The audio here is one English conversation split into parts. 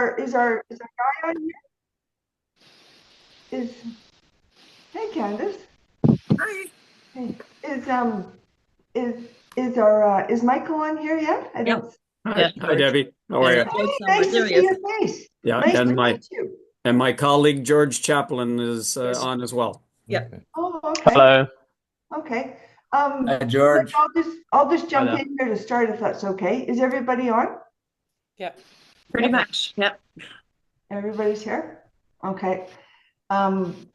our guy on here? Hey, Candace. Hi. Hey, is is Michael on here yet? I Yep. don't. Hi, Yeah, hi Debbie. How are there's you? George Hey, somewhere. nice to There he see is. your face. Yeah, Nice to meet you. and my colleague George Chaplin is Yes. on as well. Yeah. Oh, okay. Hello. Okay. Hi, Like, George. I'll just Hi jump there. in here to start if that's okay. Is everybody on? Yeah. Pretty much. Yep. Everybody's here? Okay. Um,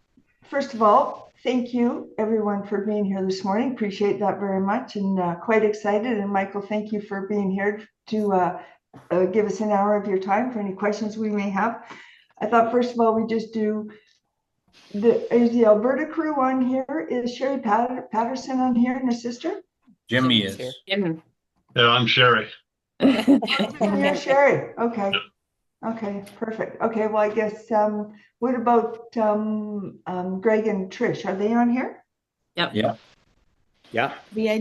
First of all, thank you everyone for being here this morning. Appreciate that very much and quite excited. And Michael, thank you for being here to give us an hour of your time for any questions we may have. I thought first of all, we just do is the Alberta crew on here? Is Sherry Patterson on here and her sister? Jimmy is. Jim. Yeah, I'm Sherry. And you're Sherry. Okay. Okay, perfect. Okay, well, I guess what about Greg and Trish? Are they on here? Yep. Yeah. Yeah. I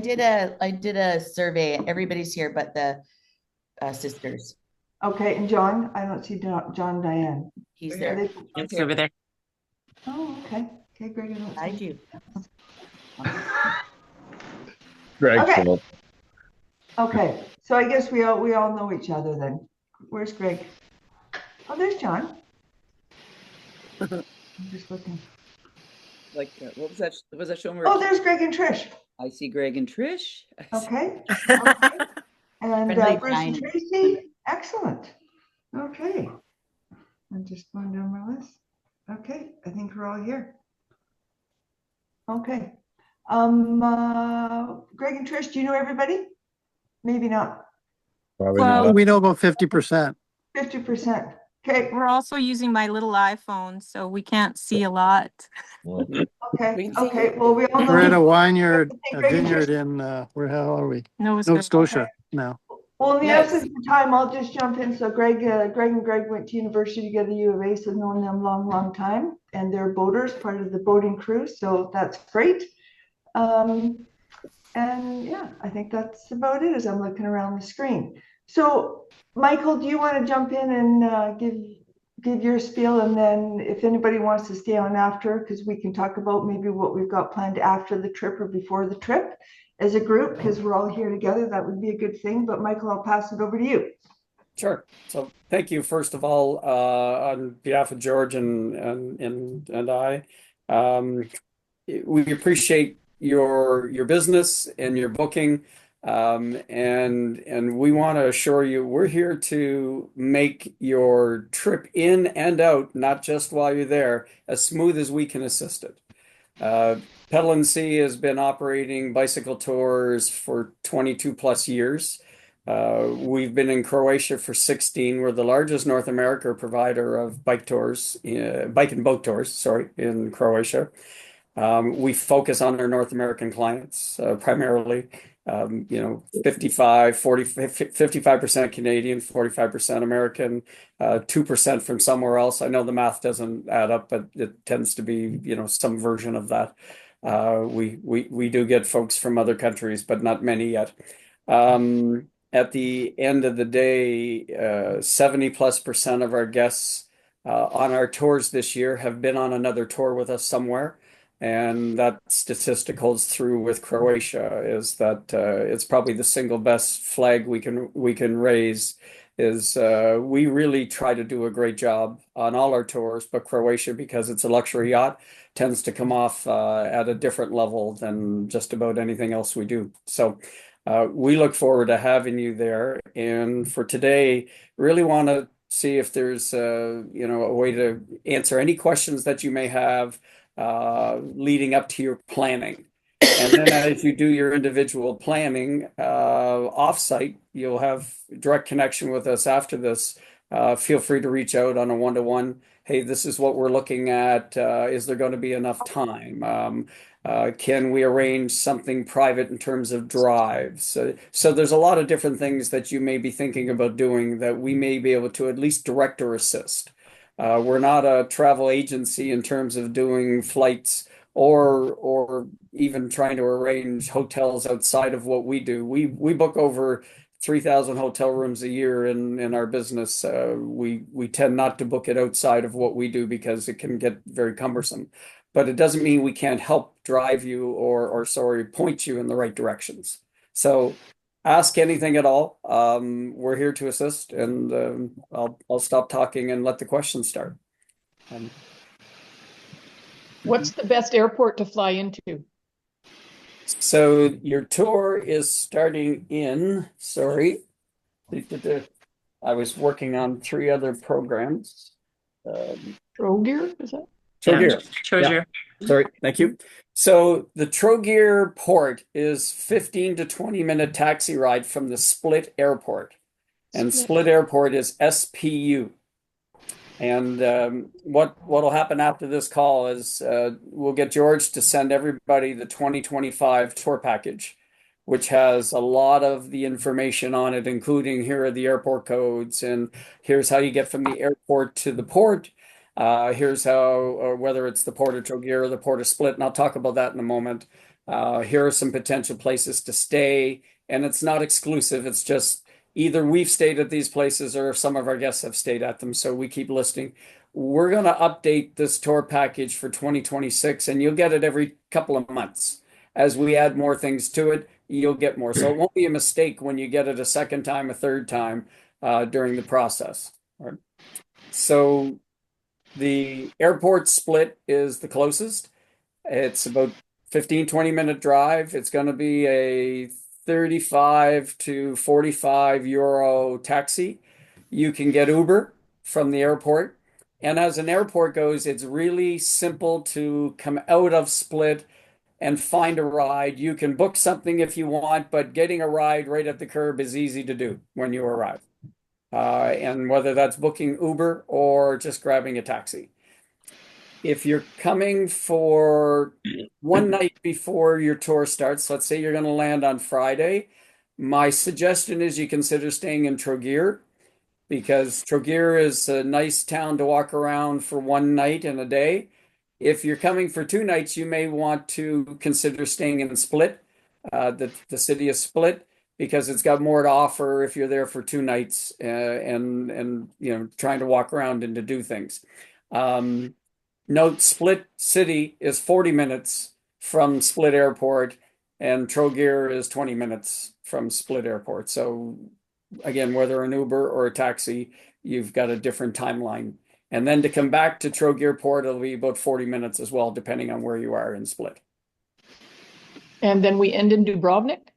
did a survey. Everybody's here but the sisters. Okay, and John, I don't see John Diane. He's Are there. they- It's over there. Oh, okay. Okay, Greg, I don't I see. do. Greg. Okay. Okay, so I guess we all know each other then. Where's Greg? Oh, there's John. I'm just looking. Like what was that? Was that show? Oh, there's Greg and Trish. I see Greg and Trish. Okay. Okay. And Friendly Bruce and giant. Tracy. Excellent. Okay. I'm just going down my list. Okay, I think we're all here. Okay. Greg and Trish, do you know everybody? Maybe not. Probably Well, not. we know about 50%. 50%. Okay. we're also using my little iPhone, so we can't see a lot. Okay. We can see Okay. you. Well, we all know. We're at a vineyard, a Greg and vineyard Trish. in, where the hell are we? Nova Nova Scotia. Scotia now. Well, in the Nice. essence of time, I'll just jump in. So Greg and Greg went to university together, U of A, so known them long time, and they're boaters, part of the boating crew. So that's great. And yeah, I think that's about it as I'm looking around the screen. So Michael, do you want to jump in and give your spiel, and then if anybody wants to stay on after, because we can talk about maybe what we've got planned after the trip or before the trip as a group, because we're all here together. That would be a good thing. But Michael, I'll pass it over to you. Sure. So thank you, first of all, on behalf of George and I. We appreciate your business and your booking. And we want to assure you we're here to make your trip in and out, not just while you're there, as smooth as we can assist it. Pedal and Sea has been operating bicycle tours for 22 plus years. We've been in Croatia for 16. We're the largest North America provider of bike tours, bike and boat tours, sorry, in Croatia. We focus on our North American clients primarily. 55% Canadian, 45% American, 2% from somewhere else. I know the math doesn't add up, but it tends to be, some version of that. We do get folks from other countries, but not many yet. At the end of the day, 70+% of our guests on our tours this year have been on another tour with us somewhere. And that statistic holds through with Croatia, is that it's probably the single best flag we can raise. Is we really try to do a great job on all our tours, but Croatia, because it's a luxury yacht, tends to come off at a different level than just about anything else we do. So we look forward to having you there. And for today, really want to see if there's a way to answer any questions that you may have leading up to your planning. And then as you do your individual planning offsite, you'll have direct connection with us after this. Feel free to reach out on a one-to-one. Hey, this is what we're looking at. Is there going to be enough time? Can we arrange something private in terms of drives? So there's a lot of different things that you may be thinking about doing that we may be able to at least direct or assist. We're not a travel agency in terms of doing flights or even trying to arrange hotels outside of what we do. We book over 3,000 hotel rooms a year in our business. We tend not to book it outside of what we do because it can get very cumbersome. But it doesn't mean we can't help drive you or sorry, point you in the right directions. So ask anything at all. We're here to assist, and I'll stop talking and let the questions start. What's the best airport to fly into? So your tour is starting in, sorry, I was working on 3 other programs. Trogear, is that? Trogear. Trogear. Sorry, thank you. So the Trogear port is 15 to 20-minute taxi ride from the Split Airport. And Split Airport is SPU. And what'll happen after this call is we'll get George to send everybody the 2025 tour package, which has a lot of the information on it, including here are the airport codes, and here's how you get from the airport to the port. Here's how, whether it's the port of Trogear or the port of Split, and I'll talk about that in a moment. Here are some potential places to stay, and it's not exclusive. It's just either we've stayed at these places or some of our guests have stayed at them, so we keep listing. We're going to update this tour package for 2026, and you'll get it every couple of months. As we add more things to it, you'll get more. So it won't be a mistake when you get it a second time, a third time during the process. All right. So the airport Split is the closest. It's about 15, 20-minute drive. It's going to be a 35 to 45 euro taxi. You can get Uber from the airport. And as an airport goes, it's really simple to come out of Split and find a ride. You can book something if you want, but getting a ride right at the curb is easy to do when you arrive. And whether that's booking Uber or just grabbing a taxi. If you're coming for one night before your tour starts, let's say you're going to land on Friday, my suggestion is you consider staying in Trogear, because Trogear is a nice town to walk around for one night and a day. If you're coming for 2 nights, you may want to consider staying in Split, the city of Split, because it's got more to offer if you're there for 2 nights and trying to walk around and to do things. Note, Split City is 40 minutes from Split Airport, and Trogear is 20 minutes from Split Airport. So again, whether an Uber or a taxi, you've got a different timeline. And then to come back to Trogear Port, it'll be about 40 minutes as well, depending on where you are in Split. And then we end in Dubrovnik?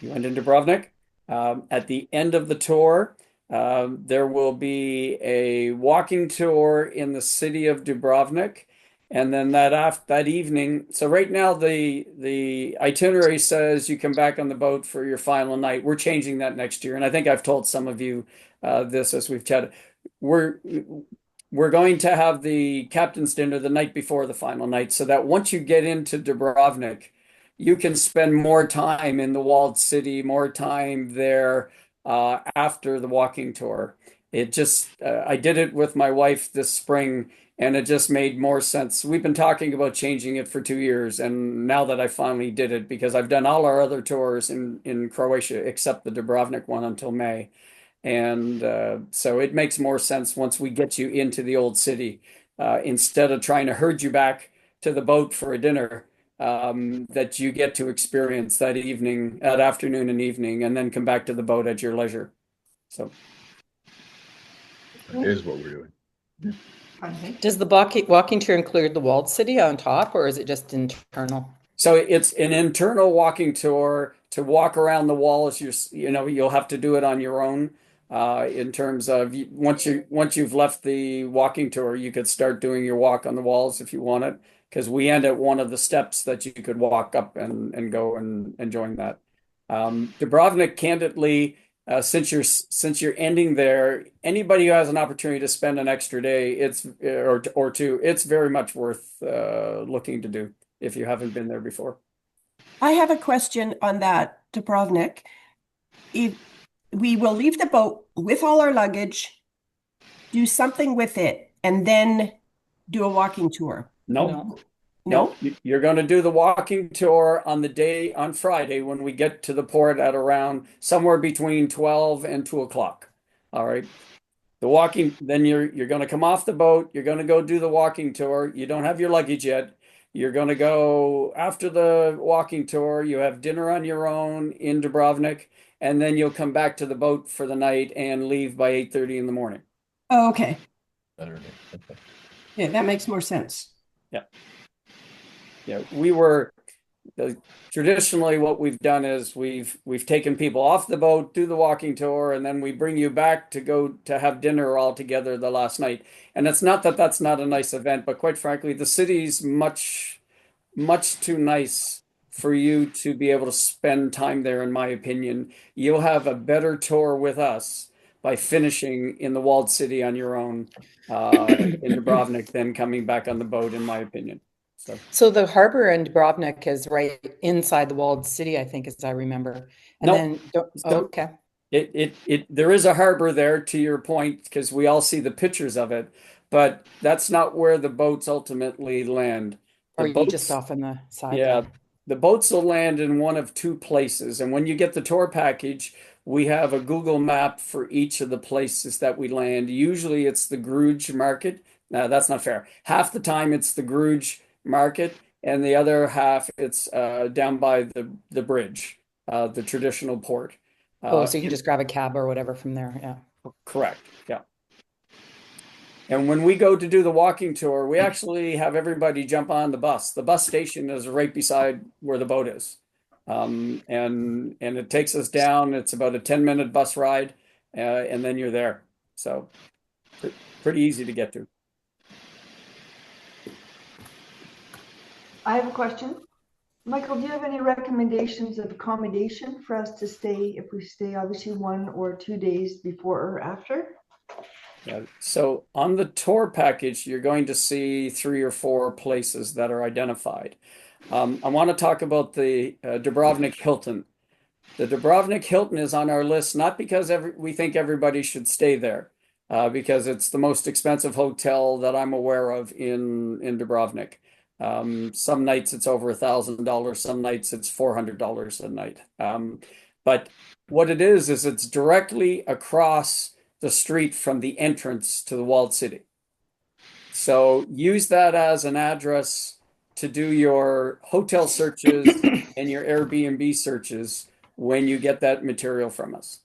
You end in Dubrovnik. At the end of the tour, there will be a walking tour in the city of Dubrovnik. And then that evening, so right now the itinerary says you come back on the boat for your final night. We're changing that next year. And I think I've told some of you this as we've chatted. We're going to have the captain's dinner the night before the final night, so that once you get into Dubrovnik, you can spend more time in the walled city, more time there after the walking tour. I did it with my wife this spring, and it just made more sense. We've been talking about changing it for 2 years, and now that I finally did it, because I've done all our other tours in Croatia except the Dubrovnik one until May. And so it makes more sense once we get you into the old city, instead of trying to herd you back to the boat for a dinner, that you get to experience that afternoon and evening, and then come back to the boat at your leisure. So That is what we're doing. Does the walking tour include the walled city on top, or is it just internal? So it's an internal walking tour to walk around the walls. You'll have to do it on your own. In terms of once you've left the walking tour, you could start doing your walk on the walls if you want it, because we end at one of the steps that you could walk up and go and join that. Dubrovnik, candidly, since you're ending there, anybody who has an opportunity to spend an extra day, or 2, it's very much worth looking to do if you haven't been there before. I have a question on that, Dubrovnik. We will leave the boat with all our luggage, do something with it, and then do a walking tour. No. No? You're going to do the walking tour on the day on Friday when we get to the port at around somewhere between 12 and 2 o'clock. All right. Then you're going to come off the boat. You're going to go do the walking tour. You don't have your luggage yet. You're going to go after the walking tour. You have dinner on your own in Dubrovnik, and then you'll come back to the boat for the night and leave by 8:30 in the morning. Oh, okay. Saturday. Okay. Yeah, that makes more sense. Yeah. Yeah, traditionally what we've done is we've taken people off the boat, do the walking tour, and then we bring you back to go to have dinner all together the last night. And it's not that that's not a nice event, but quite frankly, the city's much too nice for you to be able to spend time there, in my opinion. You'll have a better tour with us by finishing in the walled city on your own in Dubrovnik than coming back on the boat, in my opinion. So the harbor in Dubrovnik is right inside the walled city, I think, as I remember. And No, then, okay. there is a harbor there, to your point, because we all see the pictures of it, but that's not where the boats ultimately land. Or The are you just boats, off on the side yeah, there? the boats will land in one of two places. And when you get the tour package, we have a Google map for each of the places that we land. Usually it's the Gruge market. No, that's not fair. Half the time it's the Gruge market, and the other half it's down by the bridge, the traditional port. Oh, so you can just grab a cab or whatever from there. Yeah. Correct. Yeah. And when we go to do the walking tour, we actually have everybody jump on the bus. The bus station is right beside where the boat is. And it takes us down. It's about a 10-minute bus ride, and then you're there. So pretty easy to get to. I have a question. Michael, do you have any recommendations of accommodation for us to stay if we stay obviously 1 or 2 days before or after? Yeah. So on the tour package, you're going to see 3 or 4 places that are identified. I want to talk about the Dubrovnik Hilton. The Dubrovnik Hilton is on our list not because we think everybody should stay there, because it's the most expensive hotel that I'm aware of in Dubrovnik. Some nights it's over $1,000. Some nights it's $400 a night. But what it is it's directly across the street from the entrance to the walled city. So use that as an address to do your hotel searches and your Airbnb searches when you get that material from us.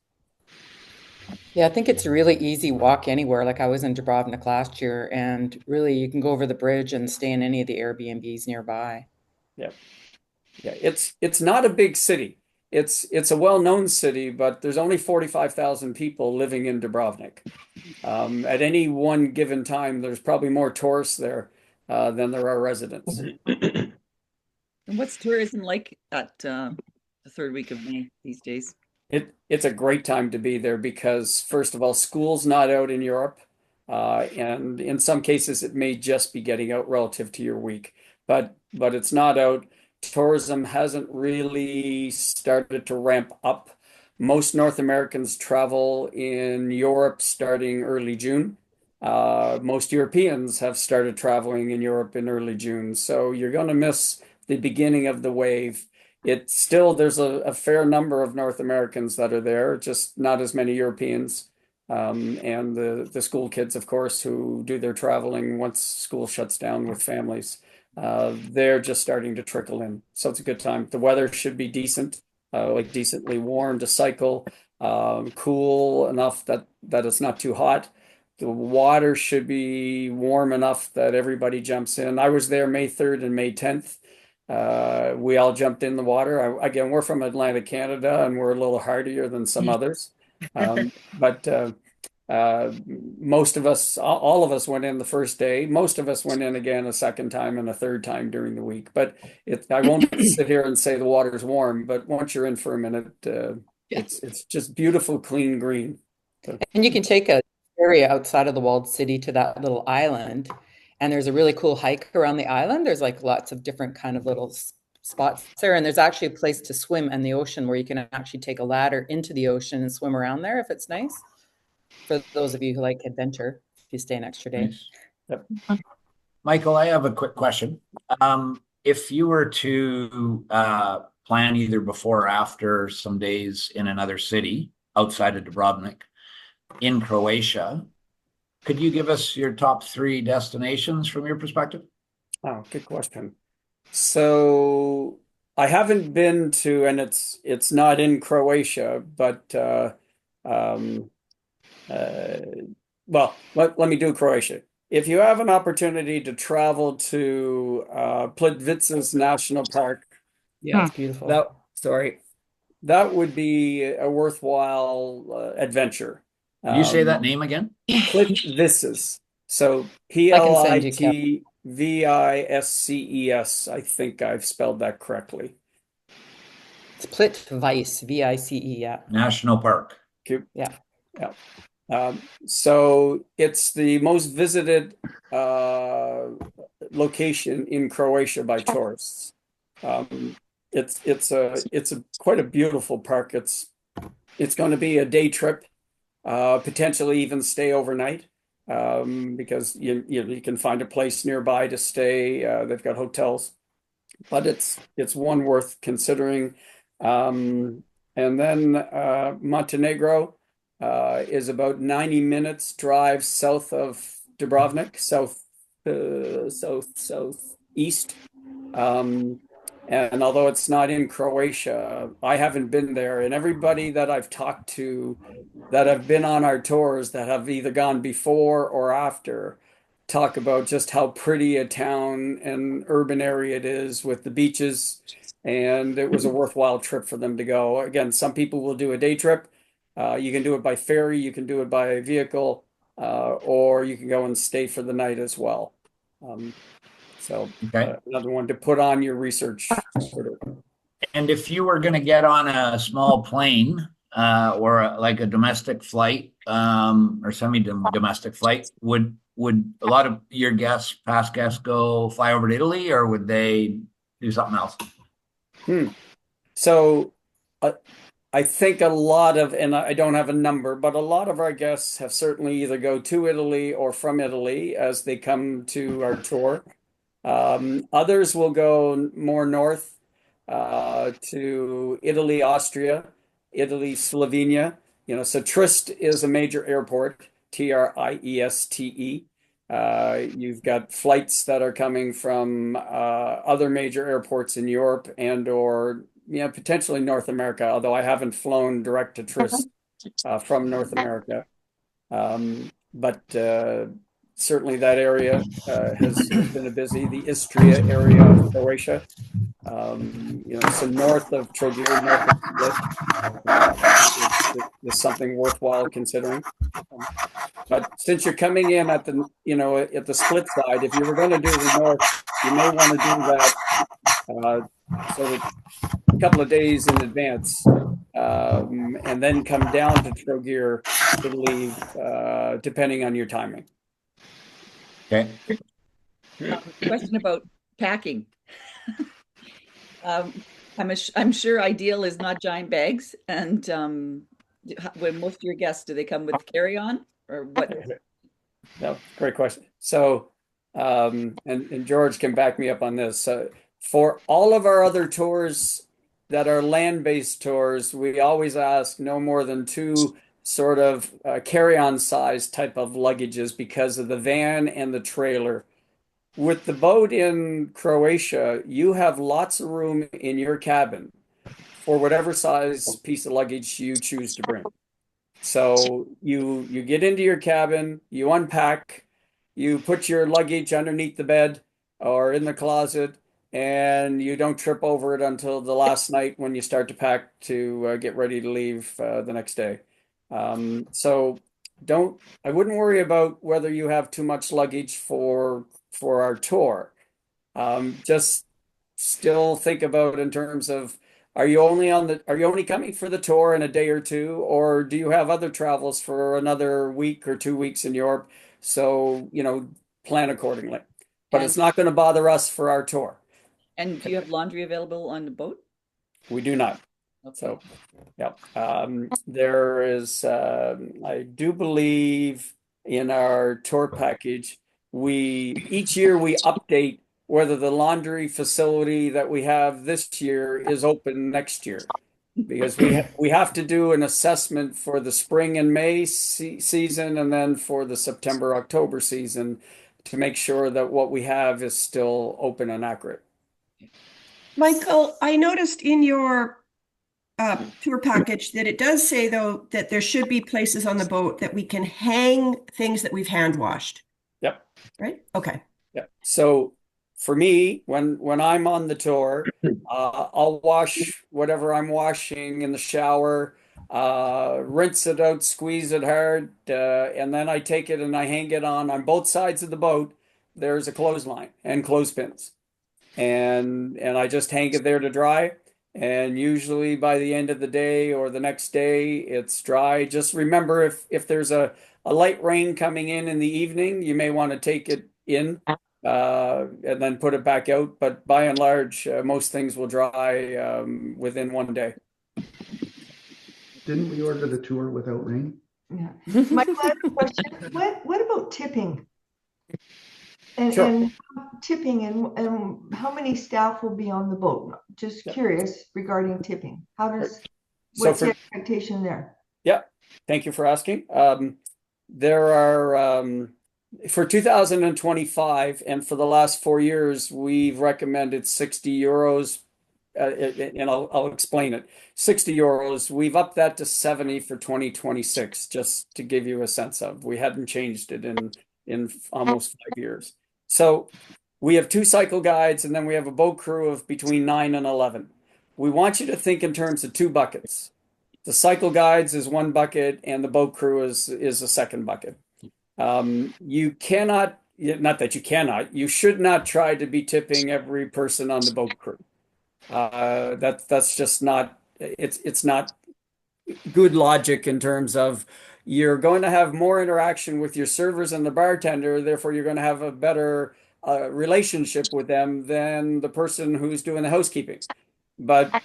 Yeah, I think it's a really easy walk anywhere. Like I was in Dubrovnik last year, and really you can go over the bridge and stay in any of the Airbnbs nearby. Yeah. Yeah, it's not a big city. It's a well-known city, but there's only 45,000 people living in Dubrovnik. At any one given time, there's probably more tourists there than there are residents. And what's tourism like at the third week of May these days? It's a great time to be there because, first of all, school's not out in Europe, and in some cases it may just be getting out relative to your week, but it's not out. Tourism hasn't really started to ramp up. Most North Americans travel in Europe starting early June. Most Europeans have started traveling in Europe in early June, so you're going to miss the beginning of the wave. It's still, there's a fair number of North Americans that are there, just not as many Europeans. And the school kids, of course, who do their traveling once school shuts down with families. They're just starting to trickle in. So it's a good time. The weather should be decent, like decently warm to cycle, cool enough that it's not too hot. The water should be warm enough that everybody jumps in. I was there May 3rd and May 10th. We all jumped in the water. Again, we're from Atlantic Canada, and we're a little hardier than some others. But most of us, all of us went in the first day. Most of us went in again a second time and a third time during the week. But I won't sit here and say the water's warm, but once you're in for a minute, it's just beautiful, clean green. And you can take a area outside of the walled city to that little island, and there's a really cool hike around the island. There's like lots of different kind of little spots there, and there's actually a place to swim in the ocean where you can actually take a ladder into the ocean and swim around there if it's nice. For those of you who like adventure, if you stay an extra day. Nice. Yep. Michael, I have a quick question. If you were to plan either before or after some days in another city outside of Dubrovnik in Croatia, could you give us your top three destinations from your perspective? Oh, good question. So I haven't been to, and it's not in Croatia, but um, uh, well, let me do Croatia. If you have an opportunity to travel to Plitvice's National Park, Yeah, it's beautiful. that would be a worthwhile adventure. Can you say that name again? Plitvice's. So I can send you, Kevin. Plitvices. I think I've spelled that correctly. It's Plitvice, V-I-C-E, yeah. National Park. Yeah. Yeah. So it's the most visited location in Croatia by tourists. It's quite a beautiful park. It's going to be a day trip, potentially even stay overnight, because you can find a place nearby to stay. They've got hotels, but it's one worth considering. And then Montenegro is about 90 minutes drive south of Dubrovnik, southeast. And although it's not in Croatia, I haven't been there. And everybody that I've talked to that have been on our tours that have either gone before or after talk about just how pretty a town and urban area it is with the beaches. And it was a worthwhile trip for them to go. Again, some people will do a day trip. You can do it by ferry, you can do it by vehicle, or you can go and stay for the night as well. Okay. Another one to put on your research. And if you were going to get on a small plane or like a domestic flight or semi-domestic flight, would a lot of your guests, past guests, go fly over to Italy, or would they do something else? So I think a lot of, and I don't have a number, but a lot of our guests have certainly either go to Italy or from Italy as they come to our tour. Others will go more north to Italy, Austria, Italy, Slovenia. So Trist is a major airport, Trieste. You've got flights that are coming from other major airports in Europe and or potentially North America, although I haven't flown direct to Trist from North America. But certainly that area has been a busy. The Istria area of Croatia, so north of Trogir, north of Split, is something worthwhile considering. But since you're coming in at the at the Split side, if you were going to do the north, you may want to do that sort of a couple of days in advance, and then come down to Trogir to leave, depending on your timing. Okay. Question about packing. I'm sure ideal is not giant bags. And when most of your guests, do they come with carry-on or what? No, great question. So, and George can back me up on this. For all of our other tours that are land-based tours, we always ask no more than two sort of carry-on size type of luggages because of the van and the trailer. With the boat in Croatia, you have lots of room in your cabin for whatever size piece of luggage you choose to bring. So you get into your cabin, you unpack, you put your luggage underneath the bed or in the closet, and you don't trip over it until the last night when you start to pack to get ready to leave the next day. So I wouldn't worry about whether you have too much luggage for our tour. Just still think about in terms of are you only coming for the tour in a day or two, or do you have other travels for another week or 2 weeks in Europe? So, plan accordingly. But it's not going to bother us for our tour. And do you have laundry available on the boat? We do not. Okay. So, yeah. There is, I do believe in our tour package, each year we update whether the laundry facility that we have this year is open next year, because we have to do an assessment for the spring and May season, and then for the September October season, to make sure that what we have is still open and accurate. Michael, I noticed in your tour package that it does say, though, that there should be places on the boat that we can hang things that we've hand washed. Yep. Right? Okay. Yep. So for me, when I'm on the tour, I'll wash whatever I'm washing in the shower, rinse it out, squeeze it hard, and then I take it and I hang it on both sides of the boat. There's a clothesline and clothespins, and I just hang it there to dry. And usually by the end of the day or the next day, it's dry. Just remember, if there's a light rain coming in the evening, you may want to take it in and then put it back out. But by and large, most things will dry within one day. Didn't we order the tour without rain? Yeah. Michael, I have a question. What about tipping? Sure. And tipping and how many staff will be on the boat? Just curious regarding tipping. What's the expectation there? Yeah, thank you for asking. There are for 2025 and for the last 4 years, we've recommended 60 euros. And I'll explain it. 60 euros. We've upped that to 70 for 2026, just to give you a sense of. We hadn't changed it in almost 5 years. So we have 2 cycle guides, and then we have a boat crew of between 9 and 11. We want you to think in terms of 2 buckets. The cycle guides is 1 bucket, and the boat crew is a second bucket. You cannot, not that you cannot, you should not try to be tipping every person on the boat crew. That's just not, it's not good logic in terms of you're going to have more interaction with your servers and the bartender, therefore you're going to have a better relationship with them than the person who's doing the housekeeping. But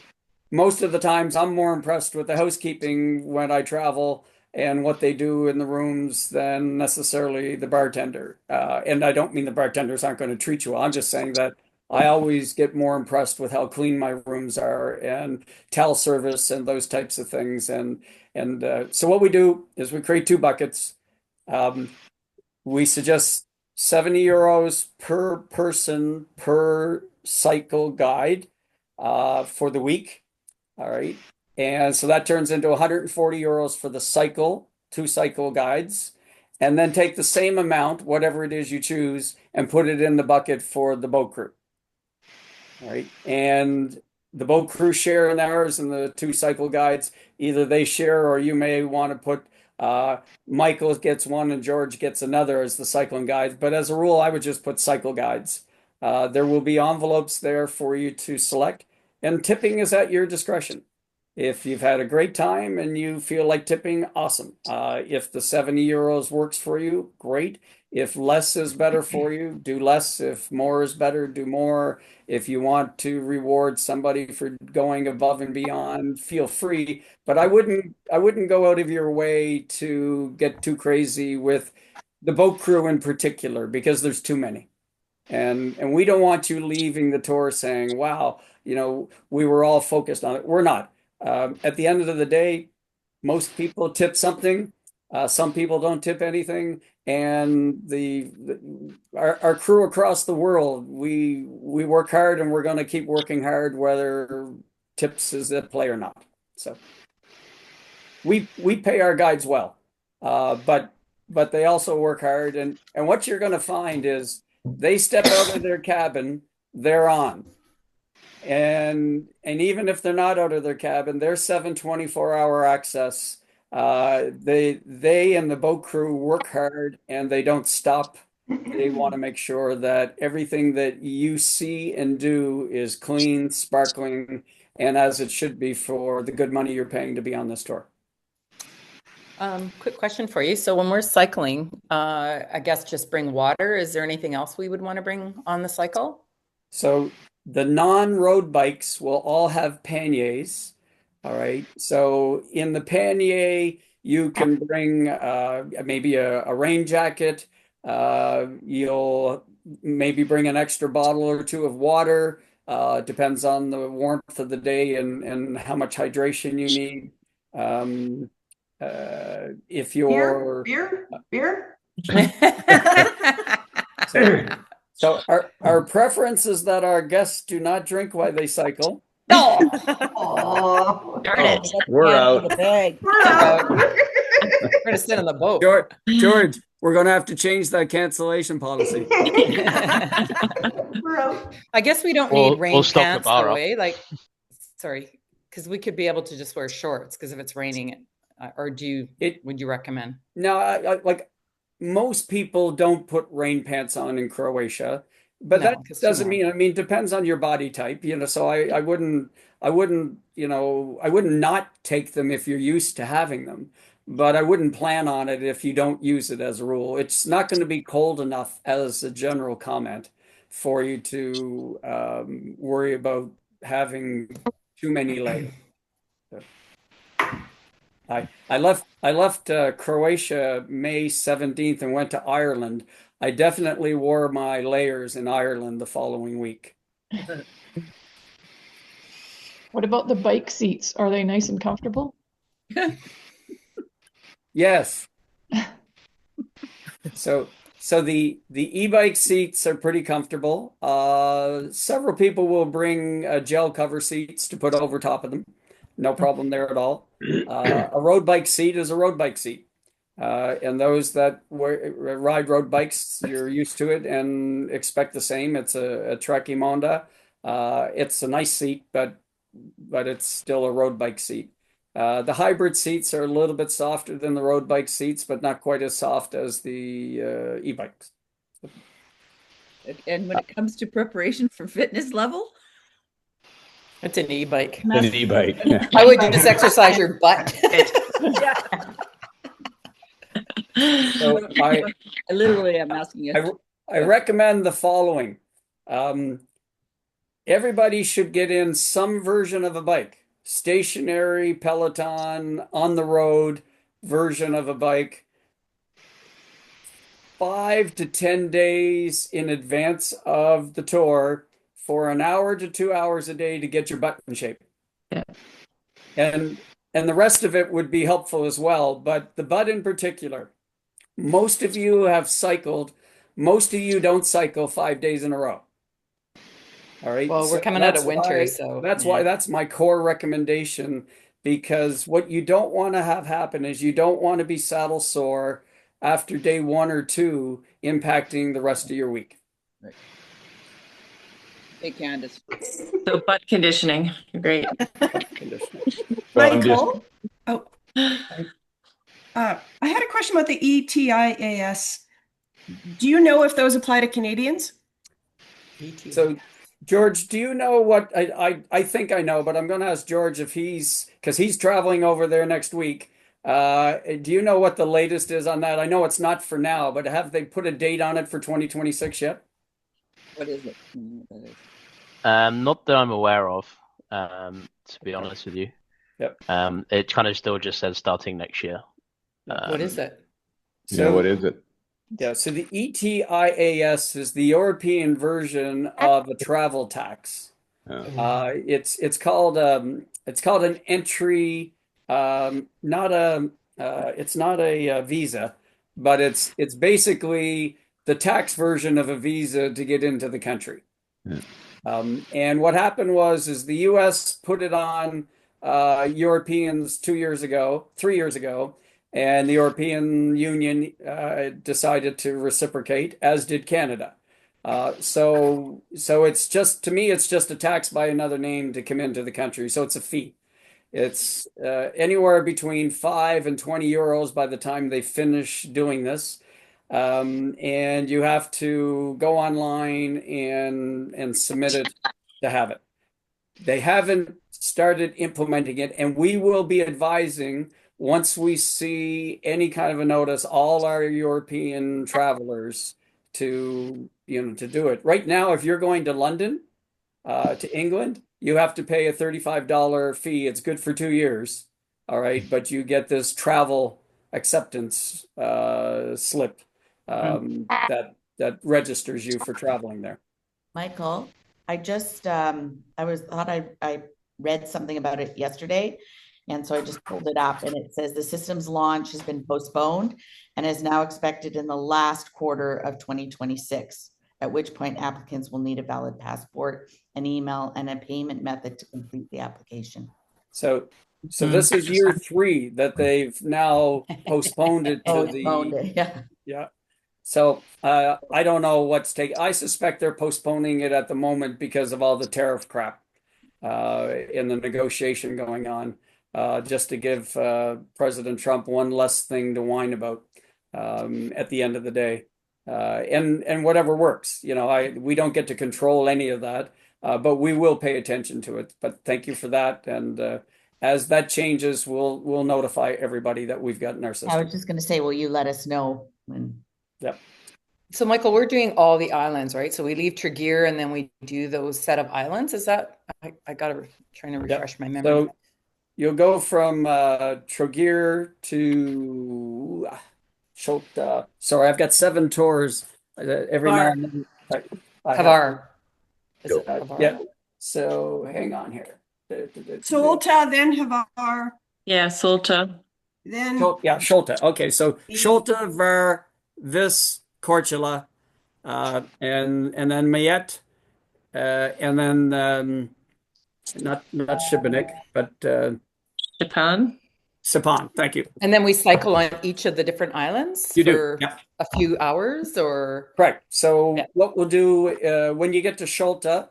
most of the times I'm more impressed with the housekeeping when I travel and what they do in the rooms than necessarily the bartender. And I don't mean the bartenders aren't going to treat you well. I'm just saying that I always get more impressed with how clean my rooms are and towel service and those types of things. And so what we do is we create 2 buckets. We suggest 70 euros per person per cycle guide for the week. All right. And so that turns into 140 euros for the cycle, 2 cycle guides. And then take the same amount, whatever it is you choose, and put it in the bucket for the boat crew. All right. And the boat crew share in ours and the 2 cycle guides. Either they share or you may want to put Michael gets one and George gets another as the cycling guides. But as a rule, I would just put cycle guides. There will be envelopes there for you to select. And tipping is at your discretion. If you've had a great time and you feel like tipping, awesome. If the 70 euros works for you, great. If less is better for you, do less. If more is better, do more. If you want to reward somebody for going above and beyond, feel free. But I wouldn't go out of your way to get too crazy with the boat crew in particular, because there's too many. And we don't want you leaving the tour saying, wow, we were all focused on it. We're not. At the end of the day, most people tip something. Some people don't tip anything. And our crew across the world, we work hard, and we're going to keep working hard, whether tips is at play or not. So we pay our guides well, but they also work hard. And what you're going to find is they step out of their cabin, they're on. And even if they're not out of their cabin, they're 24-hour access. They and the boat crew work hard, and they don't stop. They want to make sure that everything that you see and do is clean, sparkling, and as it should be for the good money you're paying to be on this tour. Quick question for you. So when we're cycling, I guess just bring water. Is there anything else we would want to bring on the cycle? So the non-road bikes will all have panniers. All right. So in the pannier, you can bring maybe a rain jacket, You'll maybe bring an extra bottle or two of water. Depends on the warmth of the day and how much hydration you need. If you're Beer? So our preference is that our guests do not drink while they cycle. No. Oh, Darn it. We're out. we're out. We're gonna sit on the boat. George, we're going to have to change that cancellation policy. We're out. I guess we don't We'll- need rain we'll stop the pants bar though, up. eh? Like, sorry, because we could be able to just wear shorts because if it's raining, or would you recommend? No, like most people don't put rain pants on in Croatia, but No, that 'cause it's too doesn't warm. mean, I mean, depends on your body type, so I wouldn't, I wouldn't not take them if you're used to having them, but I wouldn't plan on it if you don't use it as a rule. It's not going to be cold enough as a general comment for you to worry about having too many layers. I left Croatia May 17th and went to Ireland. I definitely wore my layers in Ireland the following week. What about the bike seats? Are they nice and comfortable? Yes. So the e-bike seats are pretty comfortable. Several people will bring gel cover seats to put over top of them. No problem there at all. A road bike seat is a road bike seat. And those that ride road bikes, you're used to it and expect the same. It's a Trek Monda. It's a nice seat, but it's still a road bike seat. The hybrid seats are a little bit softer than the road bike seats, but not quite as soft as the e-bikes. And when it comes to preparation for fitness level, It's an e-bike. An e-bike. I would just exercise your butt. So I literally am asking you. I recommend the following. Everybody should get in some version of a bike. Stationary, Peloton, on the road version of a bike. 5 to 10 days in advance of the tour for an hour to 2 hours a day to get your butt in shape. Yeah. And the rest of it would be helpful as well, but the butt in particular. Most of you have cycled. Most of you don't cycle 5 days in a row. All right. Well, we're coming out of winter, so that's why that's my core recommendation, because what you don't want to have happen is you don't want to be saddle sore after day 1 or 2, impacting the rest of your week. Right. Hey, Candace. So butt conditioning. Great. Michael? Oh. I had a question about the ETIAS. Do you know if those apply to Canadians? So, George, do you know what I think I know, but I'm going to ask George if because he's traveling over there next week. Do you know what the latest is on that? I know it's not for now, but have they put a date on it for 2026 yet? What is it? Not that I'm aware of, to be honest with you. Yep. It kind of still just says starting next year. what is it? So, what is it? Yeah, so the ETIAS is the European version of a travel tax. It's called an entry, it's not a visa, but it's basically the tax version of a visa to get into the country. Yeah. And what happened is the U.S. put it on Europeans 3 years ago, and the European Union decided to reciprocate, as did Canada. So it's just, to me, it's just a tax by another name to come into the country. So it's a fee. It's anywhere between 5 and 20 euros by the time they finish doing this. And you have to go online and submit it to have it. They haven't started implementing it, and we will be advising, once we see any kind of a notice, all our European travelers to do it. Right now, if you're going to London, to England, you have to pay a $35 fee. It's good for 2 years. All right. But you get this travel acceptance slip. that registers you for traveling there. Michael, I just I read something about it yesterday, and so I just pulled it up, and it says the system's launch has been postponed and is now expected in the last quarter of 2026, at which point applicants will need a valid passport, an email, and a payment method to complete the application. So this is year 3 that they've now postponed it to yeah. So I don't know what's taking. I suspect they're postponing it at the moment because of all the tariff crap in the negotiation going on, just to give President Trump one less thing to whine about at the end of the day, and whatever works. We don't get to control any of that, but we will pay attention to it. But thank you for that, and as that changes, we'll notify everybody that we've got in our system. I was just going to say, will you let us know when? Yep. So Michael, we're doing all the islands, right? So we leave Tregear and then we do those set of islands. Is that, I gotta trying to refresh my memory. So you'll go from Tregear to Schulta. Sorry, I've got 7 tours every now and then. Havar. Is it Havar? Yeah. So hang on here. Solta, then Havar. Yeah, Solta. Then Schulta. Okay, so Schulta, Var, Vis, Korčula, and then Mayet, and then not Šibenik, but Sipan. Thank you. And then we cycle on each of the different islands for a few hours, or correct. So what we'll do when you get to Schulta,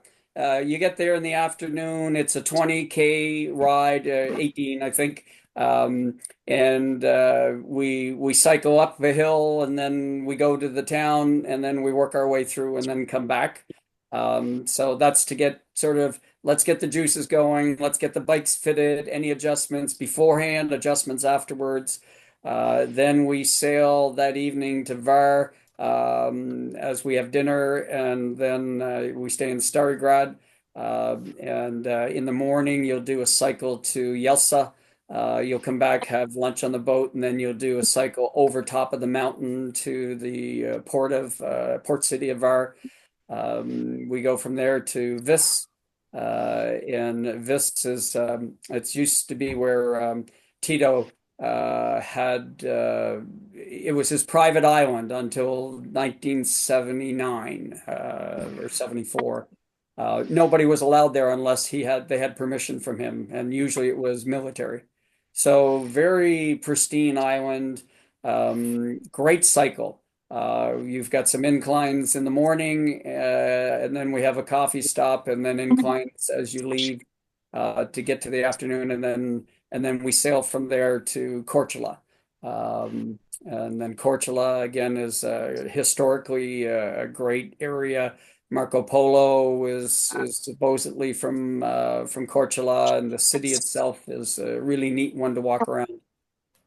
you get there in the afternoon. It's a 20K ride, 18, I think. And we cycle up the hill, and then we go to the town, and then we work our way through and then come back. So that's to get let's get the juices going. Let's get the bikes fitted, any adjustments beforehand, adjustments afterwards. Then we sail that evening to Var as we have dinner, and then we stay in Starigrad. And in the morning, you'll do a cycle to Jelsa. You'll come back, have lunch on the boat, and then you'll do a cycle over top of the mountain to the port city of Var. We go from there to Vis, and Vis is it's used to be where Tito had it was his private island until 1979 or 74. Nobody was allowed there unless they had permission from him, and usually it was military. So very pristine island, great cycle. You've got some inclines in the morning, and then we have a coffee stop, and then inclines as you leave to get to the afternoon, and then we sail from there to Korčula. And then Korčula again is historically a great area. Marco Polo is supposedly from Korčula, and the city itself is a really neat one to walk around.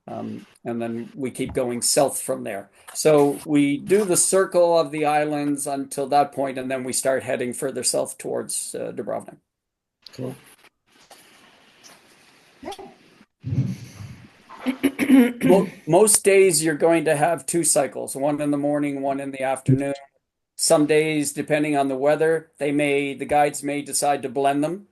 And then we keep going south from there. So we do the circle of the islands until that point, and then we start heading further south towards Dubrovnik. Cool. Most days you're going to have 2 cycles, one in the morning, one in the afternoon. Some days, depending on the weather, the guides may decide to blend them.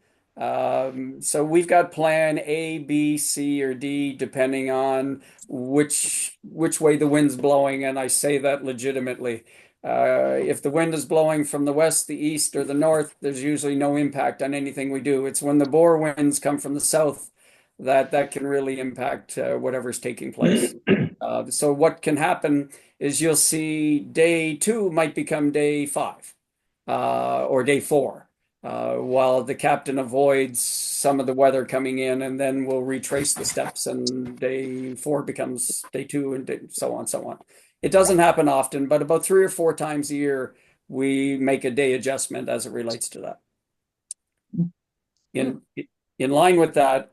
So we've got plan A, B, C, or D, depending on which way the wind's blowing, and I say that legitimately. If the wind is blowing from the west, the east, or the north, there's usually no impact on anything we do. It's when the bore winds come from the south that can really impact whatever's taking place. So what can happen is you'll see day 2 might become day 5 or day 4. While the captain avoids some of the weather coming in, and then we'll retrace the steps, and day 4 becomes day 2, and so on, so on. It doesn't happen often, but about 3 or 4 times a year, we make a day adjustment as it relates to that. In line with that,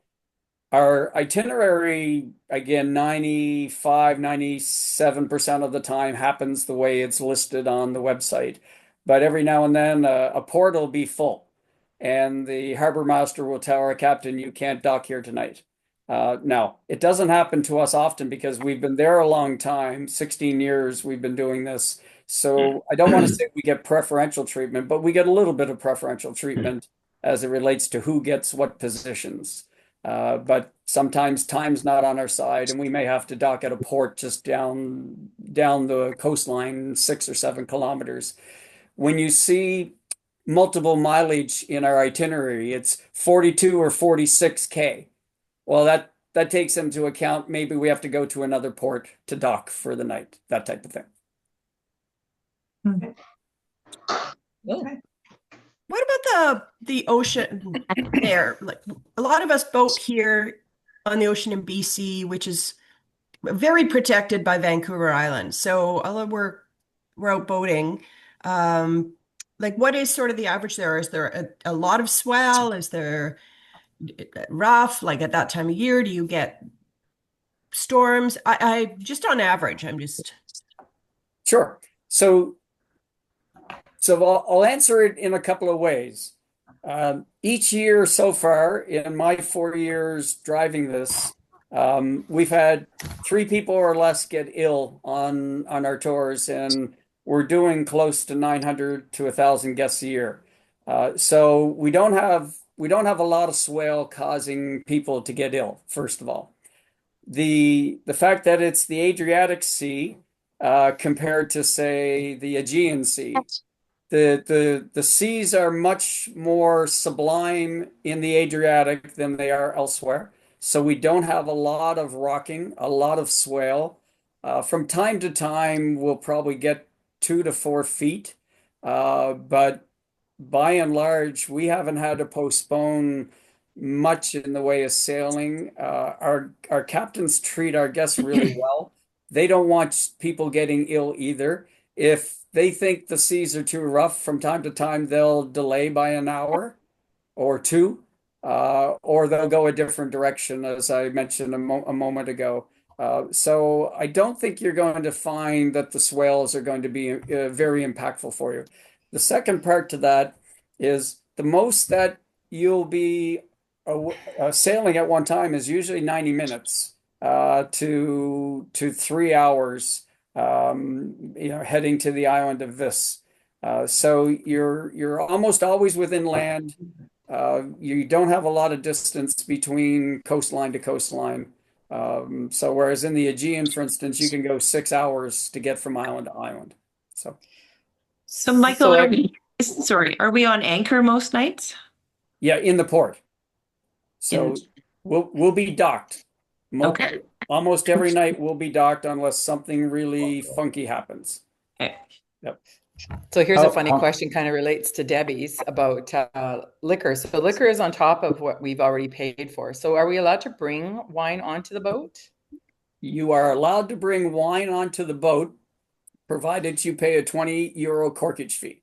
our itinerary, again, 97% of the time happens the way it's listed on the website. But every now and then a port will be full, and the harbor master will tell our captain, you can't dock here tonight. Now, it doesn't happen to us often because we've been there a long time, 16 years we've been doing this. So I don't want to say we get preferential treatment, but we get a little bit of preferential treatment as it relates to who gets what positions. But sometimes time's not on our side, and we may have to dock at a port just down the coastline, 6 or 7 kilometers. When you see multiple mileage in our itinerary, it's 42 or 46K. Well, that takes into account maybe we have to go to another port to dock for the night, that type of thing. Okay. What about the ocean there? Like a lot of us boat here on the ocean in BC, which is very protected by Vancouver Island. So although we're out boating, like what is sort of the average there? Is there a lot of swell? Is there rough? Like at that time of year, do you get storms? I just on average, I'm just Sure. So I'll answer it in a couple of ways. Each year so far, in my 4 years driving this, we've had 3 people or less get ill on our tours, and we're doing close to 900 to 1,000 guests a year. So we don't have a lot of swell causing people to get ill, first of all. The fact that it's the Adriatic Sea compared to, say, the Aegean Sea. The seas are much more sublime in the Adriatic than they are elsewhere. So we don't have a lot of rocking, a lot of swell. From time to time, we'll probably get 2 to 4 feet. But by and large, we haven't had to postpone much in the way of sailing. Our captains treat our guests really well. They don't want people getting ill either. If they think the seas are too rough, from time to time, they'll delay by an hour or two, or they'll go a different direction, as I mentioned a moment ago. So I don't think you're going to find that the swells are going to be very impactful for you. The second part to that is the most that you'll be sailing at one time is usually 90 minutes to 3 hours. Heading to the island of Vis. So you're almost always within land. You don't have a lot of distance between coastline to coastline. So whereas in the Aegean, for instance, you can go 6 hours to get from island to island. So Michael, are we on anchor most nights? Yeah, in the port. So we'll be docked. Okay. Almost every night we'll be docked unless something really funky happens. Okay. Yep. So here's a funny question, kind of relates to Debbie's about liquor. So liquor is on top of what we've already paid for. So are we allowed to bring wine onto the boat? You are allowed to bring wine onto the boat, provided you pay a 20 euro corkage fee.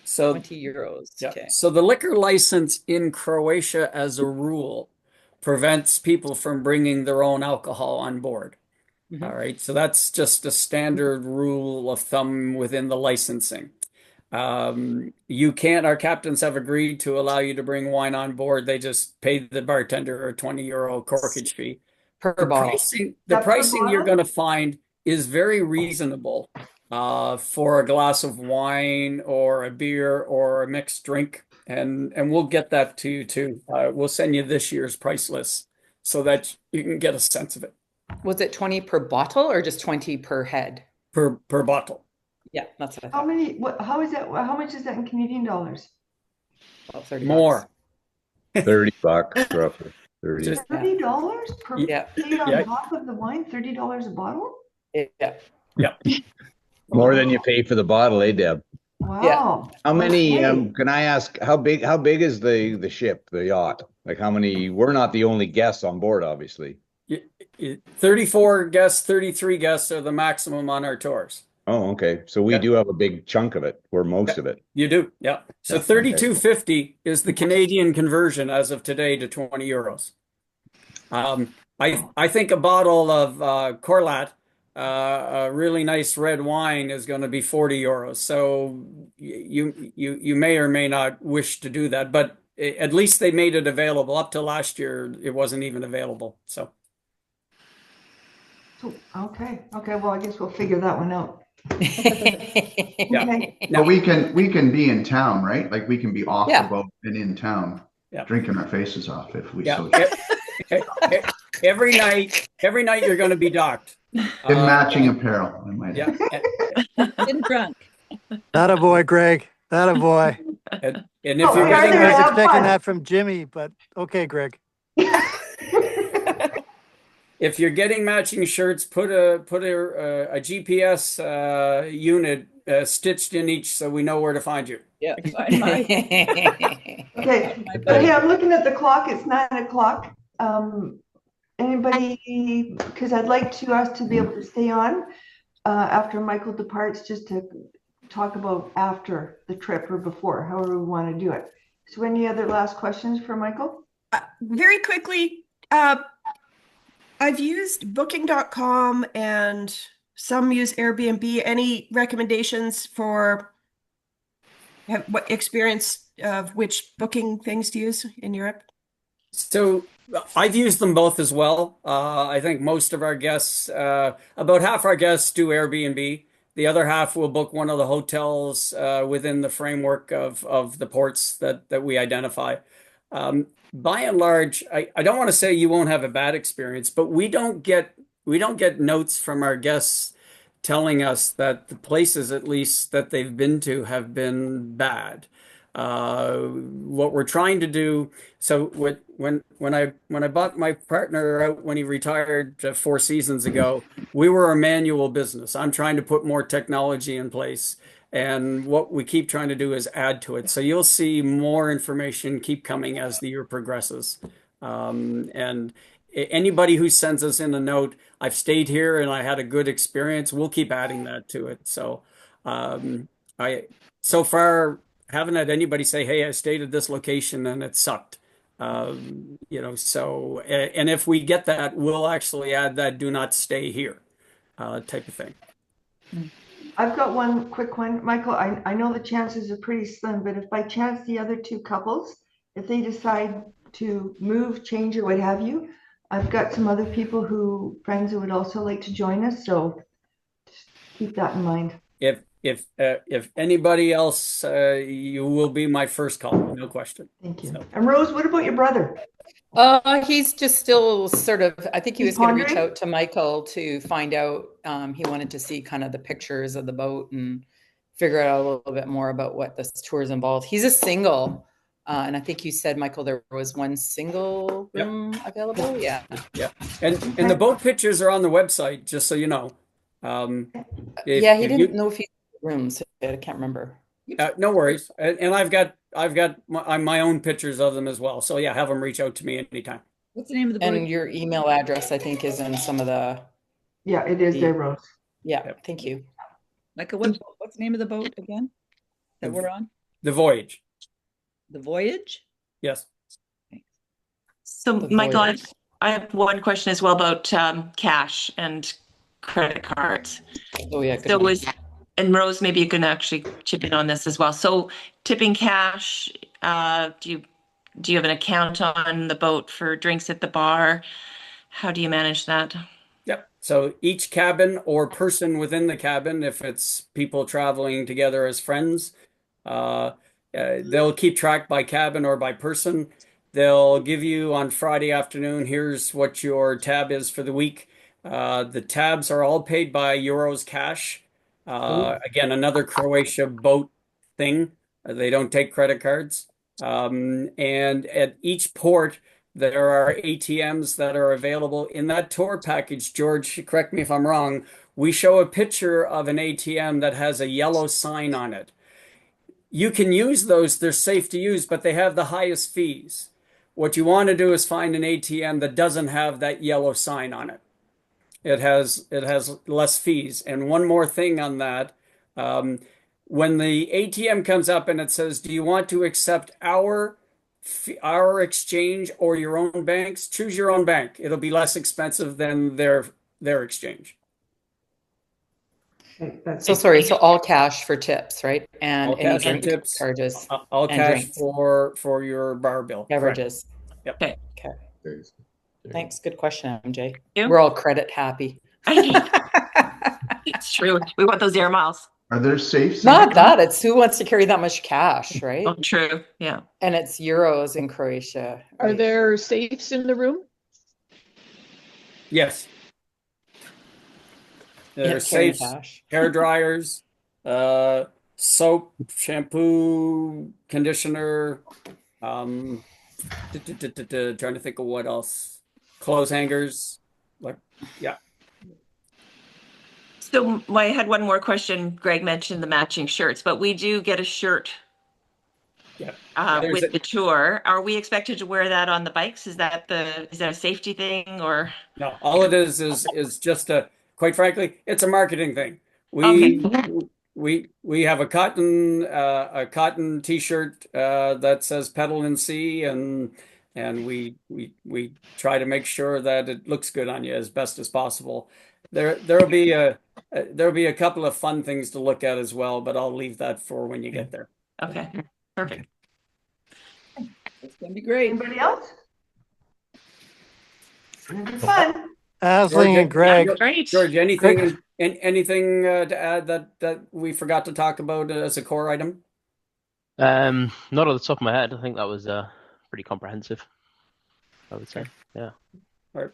So 20 euros. Yeah. Okay. So the liquor license in Croatia, as a rule, prevents people from bringing their own alcohol on board. Mm-hmm. All right. So that's just a standard rule of thumb within the licensing. You can't, our captains have agreed to allow you to bring wine on board. They just pay the bartender a 20 euro corkage fee. Per The bottle. pricing you're going to find is very reasonable for a glass of wine or a beer or a mixed drink. And we'll get that to you too. We'll send you this year's price list so that you can get a sense of it. Was it 20 per bottle or just 20 per head? Per bottle. Yeah, that's what I thought. How is that? How much is that in Canadian dollars? About 30 More. bucks. $30 roughly. $30 per Yeah. paid on top of the wine? $30 a bottle? Yeah. Yeah. More than you pay for the bottle, eh, Deb? Wow. Yeah. How many, Okay. can I ask, how big is the ship, the yacht? Like how many, we're not the only guests on board, obviously. 34 guests, 33 guests are the maximum on our tours. Oh, okay. So we do have a big chunk of it, or most of it. You do, yeah. So Yeah, 32.50 is the Canadian conversion as of today to 20 euros. I think a bottle of Corlat, a really nice red wine, is going to be 40 euros. So you may or may not wish to do that, but at least they made it available. Up to last year, it wasn't even available. So. Okay. Well, I guess we'll figure that one out. Yeah. Okay. But we can be in town, right? Like we can be off Yeah. the boat and in town, Yeah. drinking our faces off if we Yeah. so. Every night you're going to be docked. In matching apparel, I might Yeah. In drunk. That a boy, Greg. That a boy. And if Oh, you're we are getting, there I to was have expecting fun. that from Jimmy, but okay, Greg. if you're getting matching shirts, put a GPS unit stitched in each so we know where to find you. Yeah. Find my. Okay. My But buddy. hey, I'm looking at the clock. It's 9 o'clock. Anybody, because I'd like us to be able to stay on after Michael departs, just to talk about after the trip or before, however we want to do it. So any other last questions for Michael? Very quickly, I've used booking.com and some use Airbnb. Any recommendations for what experience of which booking things to use in Europe? So I've used them both as well. I think most of our guests, about half our guests do Airbnb. The other half will book one of the hotels within the framework of the ports that we identify. By and large, I don't want to say you won't have a bad experience, but we don't get notes from our guests telling us that the places, at least that they've been to, have been bad. What we're trying to do. So when I bought my partner out when he retired 4 seasons ago, we were a manual business. I'm trying to put more technology in place. And what we keep trying to do is add to it. So you'll see more information keep coming as the year progresses. And anybody who sends us in a note, I've stayed here and I had a good experience, we'll keep adding that to it. So so far haven't had anybody say, hey, I stayed at this location and it sucked. So, and if we get that, we'll actually add that do not stay here type of thing. I've got one quick one, Michael. I know the chances are pretty slim, but if by chance the other two couples, if they decide to move, change, or what have you, I've got some other friends who would also like to join us. So just keep that in mind. If anybody else, you will be my first call, no question. Thank you. So. And Rose, what about your brother? He's just still sort of, I think he was going to reach pondering? out to Michael to find out. He wanted to see kind of the pictures of the boat and figure out a little bit more about what this tour is involved. He's a single. And I think you said, Michael, there was one single room available. Yeah. Yeah. And the boat pictures are on the website, just so you know. He didn't know if he had rooms. I can't remember. No worries. And I've got my own pictures of them as well. So yeah, have them reach out to me anytime. What's the name of the boat? And your email address, I think, is in some of the. Yeah, it is there, Rose. Yeah, thank you. Michael, what's the name of the boat again that we're on? The Voyage. The Voyage? Yes. So, Michael, I have one question as well about cash and credit cards. Oh yeah. So and Rose, maybe you can actually chip in on this as well. So tipping cash, do you have an account on the boat for drinks at the bar? How do you manage that? Yep. So each cabin or person within the cabin, if it's people traveling together as friends, they'll keep track by cabin or by person. They'll give you on Friday afternoon, here's what your tab is for the week. The tabs are all paid by euros cash. Again, another Croatia boat thing. They don't take credit cards. And at each port, there are ATMs that are available. In that tour package, George, correct me if I'm wrong, we show a picture of an ATM that has a yellow sign on it. You can use those, they're safe to use, but they have the highest fees. What you want to do is find an ATM that doesn't have that yellow sign on it. It has less fees. And one more thing on that, when the ATM comes up and it says, do you want to accept our exchange or your own banks? Choose your own bank. It'll be less expensive than their exchange. Okay, that's So sorry, so all cash for tips, right? And All any cash and drink tips, charges all and cash drinks, for your bar bill. Correct. beverages. Yep. Okay. Okay. Thanks. Good question, MJ. You? We're all credit happy. It's true. We want those air miles. Are there safes? Not that. It's who wants to carry that much cash, right? Oh, true. Yeah. And it's euros in Croatia. Are right? there safes in the room? Yes. There's carrying safes, cash. hair dryers, soap, shampoo, conditioner, trying to think of what else. Clothes hangers, like, yeah. So I had one more question. Greg mentioned the matching shirts, but we do get a shirt with the tour. Are we expected to wear that on the bikes? Is that a safety thing or? No, all it is just quite frankly, it's a marketing thing. We have a cotton t-shirt that says pedal and see, and we try to make sure that it looks good on you as best as possible. There'll be a couple of fun things to look at as well, but I'll leave that for when you get there. Okay, perfect. It's gonna be great. Anybody else? It's gonna be fun. Aisling and Greg. Great. George, anything to add that we forgot to talk about as a core item? Not off the top of my head. I think that was pretty comprehensive, I would say. Yeah. All right.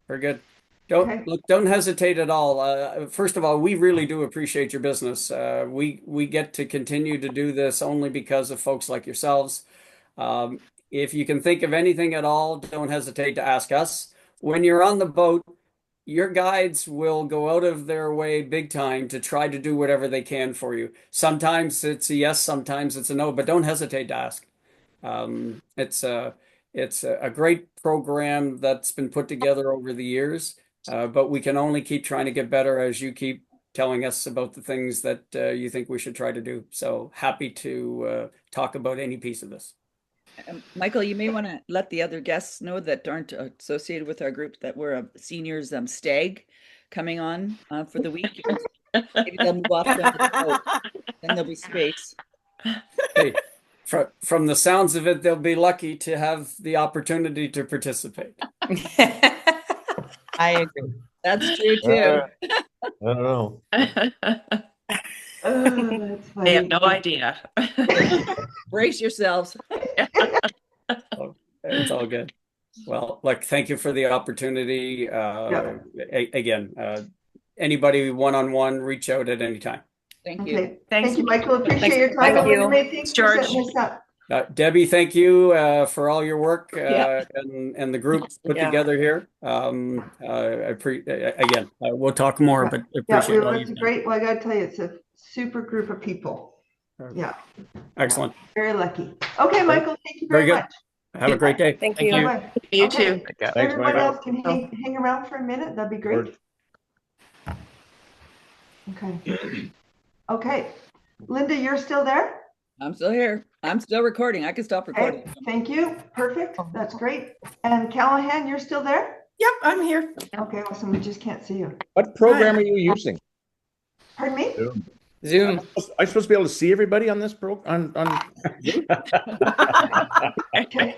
Very good. Don't hesitate at all. First of all, we really do appreciate your business. We get to continue to do this only because of folks like yourselves. If you can think of anything at all, don't hesitate to ask us. When you're on the boat, your guides will go out of their way big time to try to do whatever they can for you. Sometimes it's a yes, sometimes it's a no, but don't hesitate to ask. It's a great program that's been put together over the years, but we can only keep trying to get better as you keep telling us about the things that you think we should try to do. So happy to talk about any piece of this. Michael, you may want to let the other guests know that aren't associated with our group that we're a seniors stag coming on for the week. Maybe they'll move off the boat, then there'll be space. Hey, from the sounds of it, they'll be lucky to have the opportunity to participate. I agree. That's true too. I don't know. That's funny. They have no idea. Brace yourselves. It's all good. Well, look, thank you for the opportunity. Again, anybody one-on-one, reach out at any time. Thank you. Okay. Thanks. Thank you, Michael. Appreciate Thanks. your time. Thank you. Everybody, thanks for George. setting this up. Debbie, thank you for all your work and the group put together here. Again, we'll talk more, but appreciate all it's you. great. Well, I got to tell you, it's a super group of people. Yeah. Excellent. Very lucky. Okay, Michael, thank you Very very good. much. Have a great day. Thank you. Bye-bye. You Okay. too. Thanks, Everybody Michael. else can hang around for a minute. That'd be great. Okay. Okay. Linda, you're still there? I'm still here. I'm still recording. I can stop recording. Okay. Thank you. Perfect. That's great. And Callahan, you're still there? Yep, I'm here. Okay, awesome. We just can't see you. What program are you using? Pardon me? Zoom. I'm supposed to be able to see everybody on this on Okay.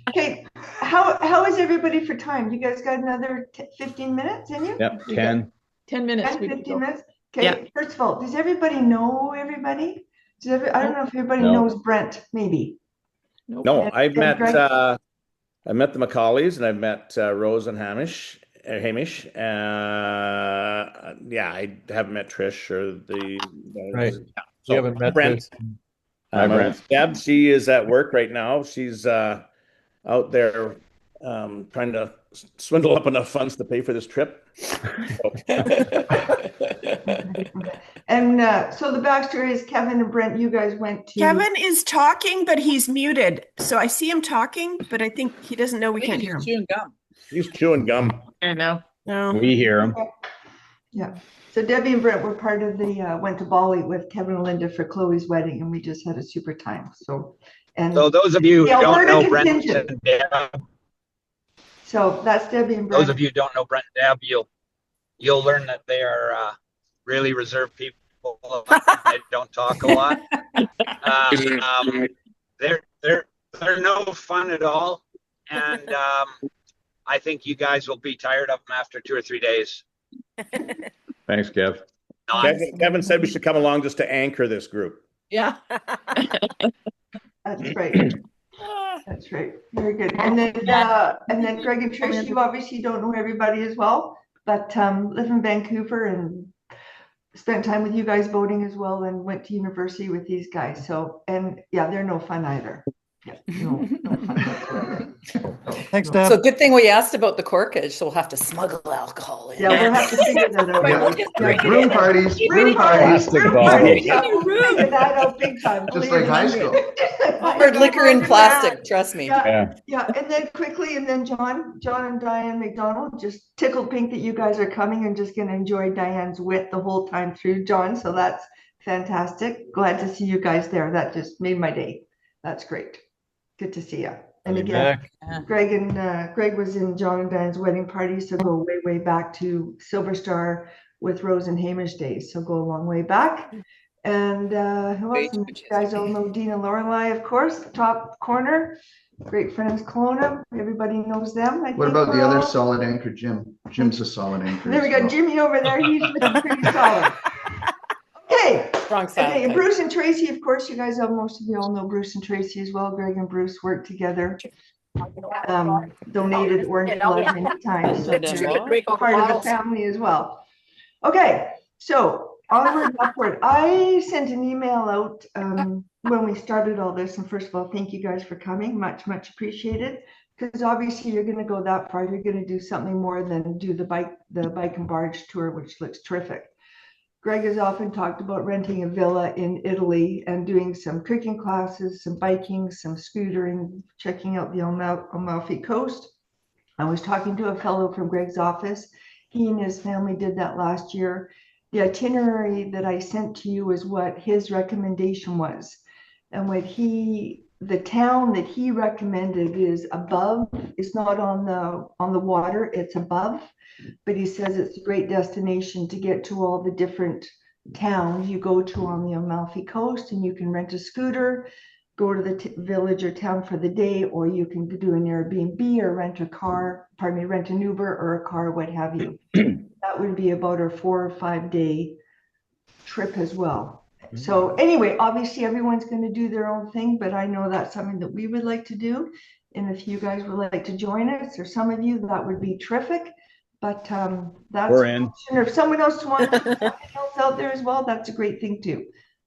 Okay. How is everybody for time? You guys got another 15 minutes in you? Yep, 10. 10 minutes. 10, we can 15 go. minutes? Okay. Yeah. First of all, does everybody know everybody? I don't know if everybody No. knows Brent, maybe. No, I've And met Greg? I met the Macaulays and I've met Rose and Hamish. Hamish. Yeah, I haven't met Trish or the Right. So You haven't met Brent. Brent. Deb, she is at work right now. She's out there trying to swindle up enough funds to pay for this trip. And so the backstory is Kevin and Brent, you guys went to. Kevin is talking, but he's muted. So I see him talking, but I think he doesn't know we can't hear him. Chewing gum. He's chewing gum. I know. No. We hear him. Yeah. So Debbie and Brent were part of the went to Bali with Kevin and Linda for Chloe's wedding, and we just had a super time. So those of you who the don't Alberta know Brent contingent. and Deb, So that's Debbie and Brent. those of you who don't know Brent and Deb, you'll learn that they are really reserved people. They don't talk a lot. They're no fun at all, and I think you guys will be tired of them after 2 or 3 days. Thanks, Kev. Kevin said we should come along just to anchor this group. Yeah. That's right. That's right. Very good. And then Greg and Trish, you obviously don't know everybody as well, but live in Vancouver and spent time with you guys boating as well, and went to university with these guys. So, and yeah, they're no fun either. Yeah, no fun whatsoever. Thanks, Deb. So good thing we asked about the corkage, so we'll have to smuggle alcohol in. Yeah, we'll have to figure that out. Yeah, room parties, room parties. Plastic bottles. Yeah, we'll figure that out big time. Just like high school. Hard liquor in plastic, trust me. Yeah, and then quickly, and then John and Diane McDonald, just tickled pink that you guys are coming and just going to enjoy Diane's wit the whole time through, John. So that's fantastic. Glad to see you guys there. That just made my day. That's great. Good to see you. And again, Greg was in John and Diane's wedding party, so go way back to Silver Star with Rose and Hamish days. So go a long way back. And who else? You guys all know Dean and Lorelei, of course, top corner. Great friends, Kelowna. Everybody knows them. What about the other solid anchor, Jim? Jim's a solid anchor. There we go, Jimmy over there. He's pretty solid. Okay. Strong side. Okay, and Bruce and Tracy, of course, you guys most of you all know Bruce and Tracy as well. Greg and Bruce worked together. Donated orange blood many times. So they're part of the family as well. Okay, so onward, upward. I sent an email out when we started all this, and first of all, thank you guys for coming. Much appreciated. Because obviously you're going to go that far. You're going to do something more than do the bike and barge tour, which looks terrific. Greg has often talked about renting a villa in Italy and doing some cooking classes, some biking, some scootering, checking out the Amalfi Coast. I was talking to a fellow from Greg's office. He and his family did that last year. The itinerary that I sent to you is what his recommendation was. And the town that he recommended is above. It's not on the water, it's above. But he says it's a great destination to get to all the different towns you go to on the Amalfi Coast, and you can rent a scooter, go to the village or town for the day, or you can do an Airbnb or rent an Uber or a car, what have you. That would be about a 4 or 5 day trip as well. So anyway, obviously everyone's going to do their own thing, but I know that's something that we would like to do. And if you guys would like to join us, or some of you, that would be terrific. But that's we're in. Or if someone else wants something else out there as well, that's a great thing too.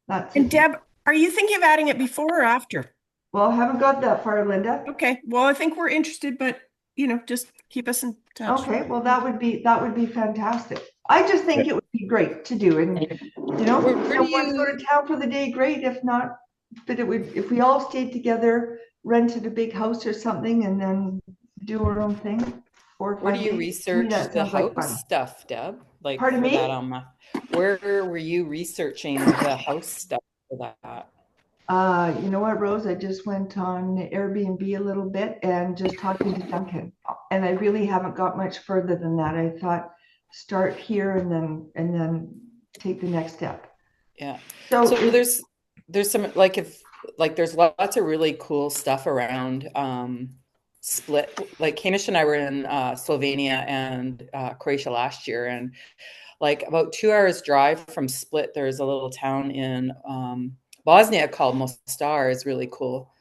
And Deb, are you thinking of adding it before or after? Well, I haven't got that far, Linda. Okay. Well, I think we're interested, but just keep us in touch. Okay. Well, that would be fantastic. I just think it would be great to do, and if you want to go to town for the day, great. If not, but if we all stayed together, rented a big house or something, and then do our own thing. Where do you research the house stuff, Deb? Like, pardon me? Where were you researching the house stuff for that? You know what, Rose? I just went on Airbnb a little bit and just talking to Duncan, and I really haven't got much further than that. I thought start here and then take the next step. Yeah. So there's some there's lots of really cool stuff around. Split, like Hamish and I were in Slovenia and Croatia last year, and like about 2 hours drive from Split, there's a little town in Bosnia called Mostar. Is really cool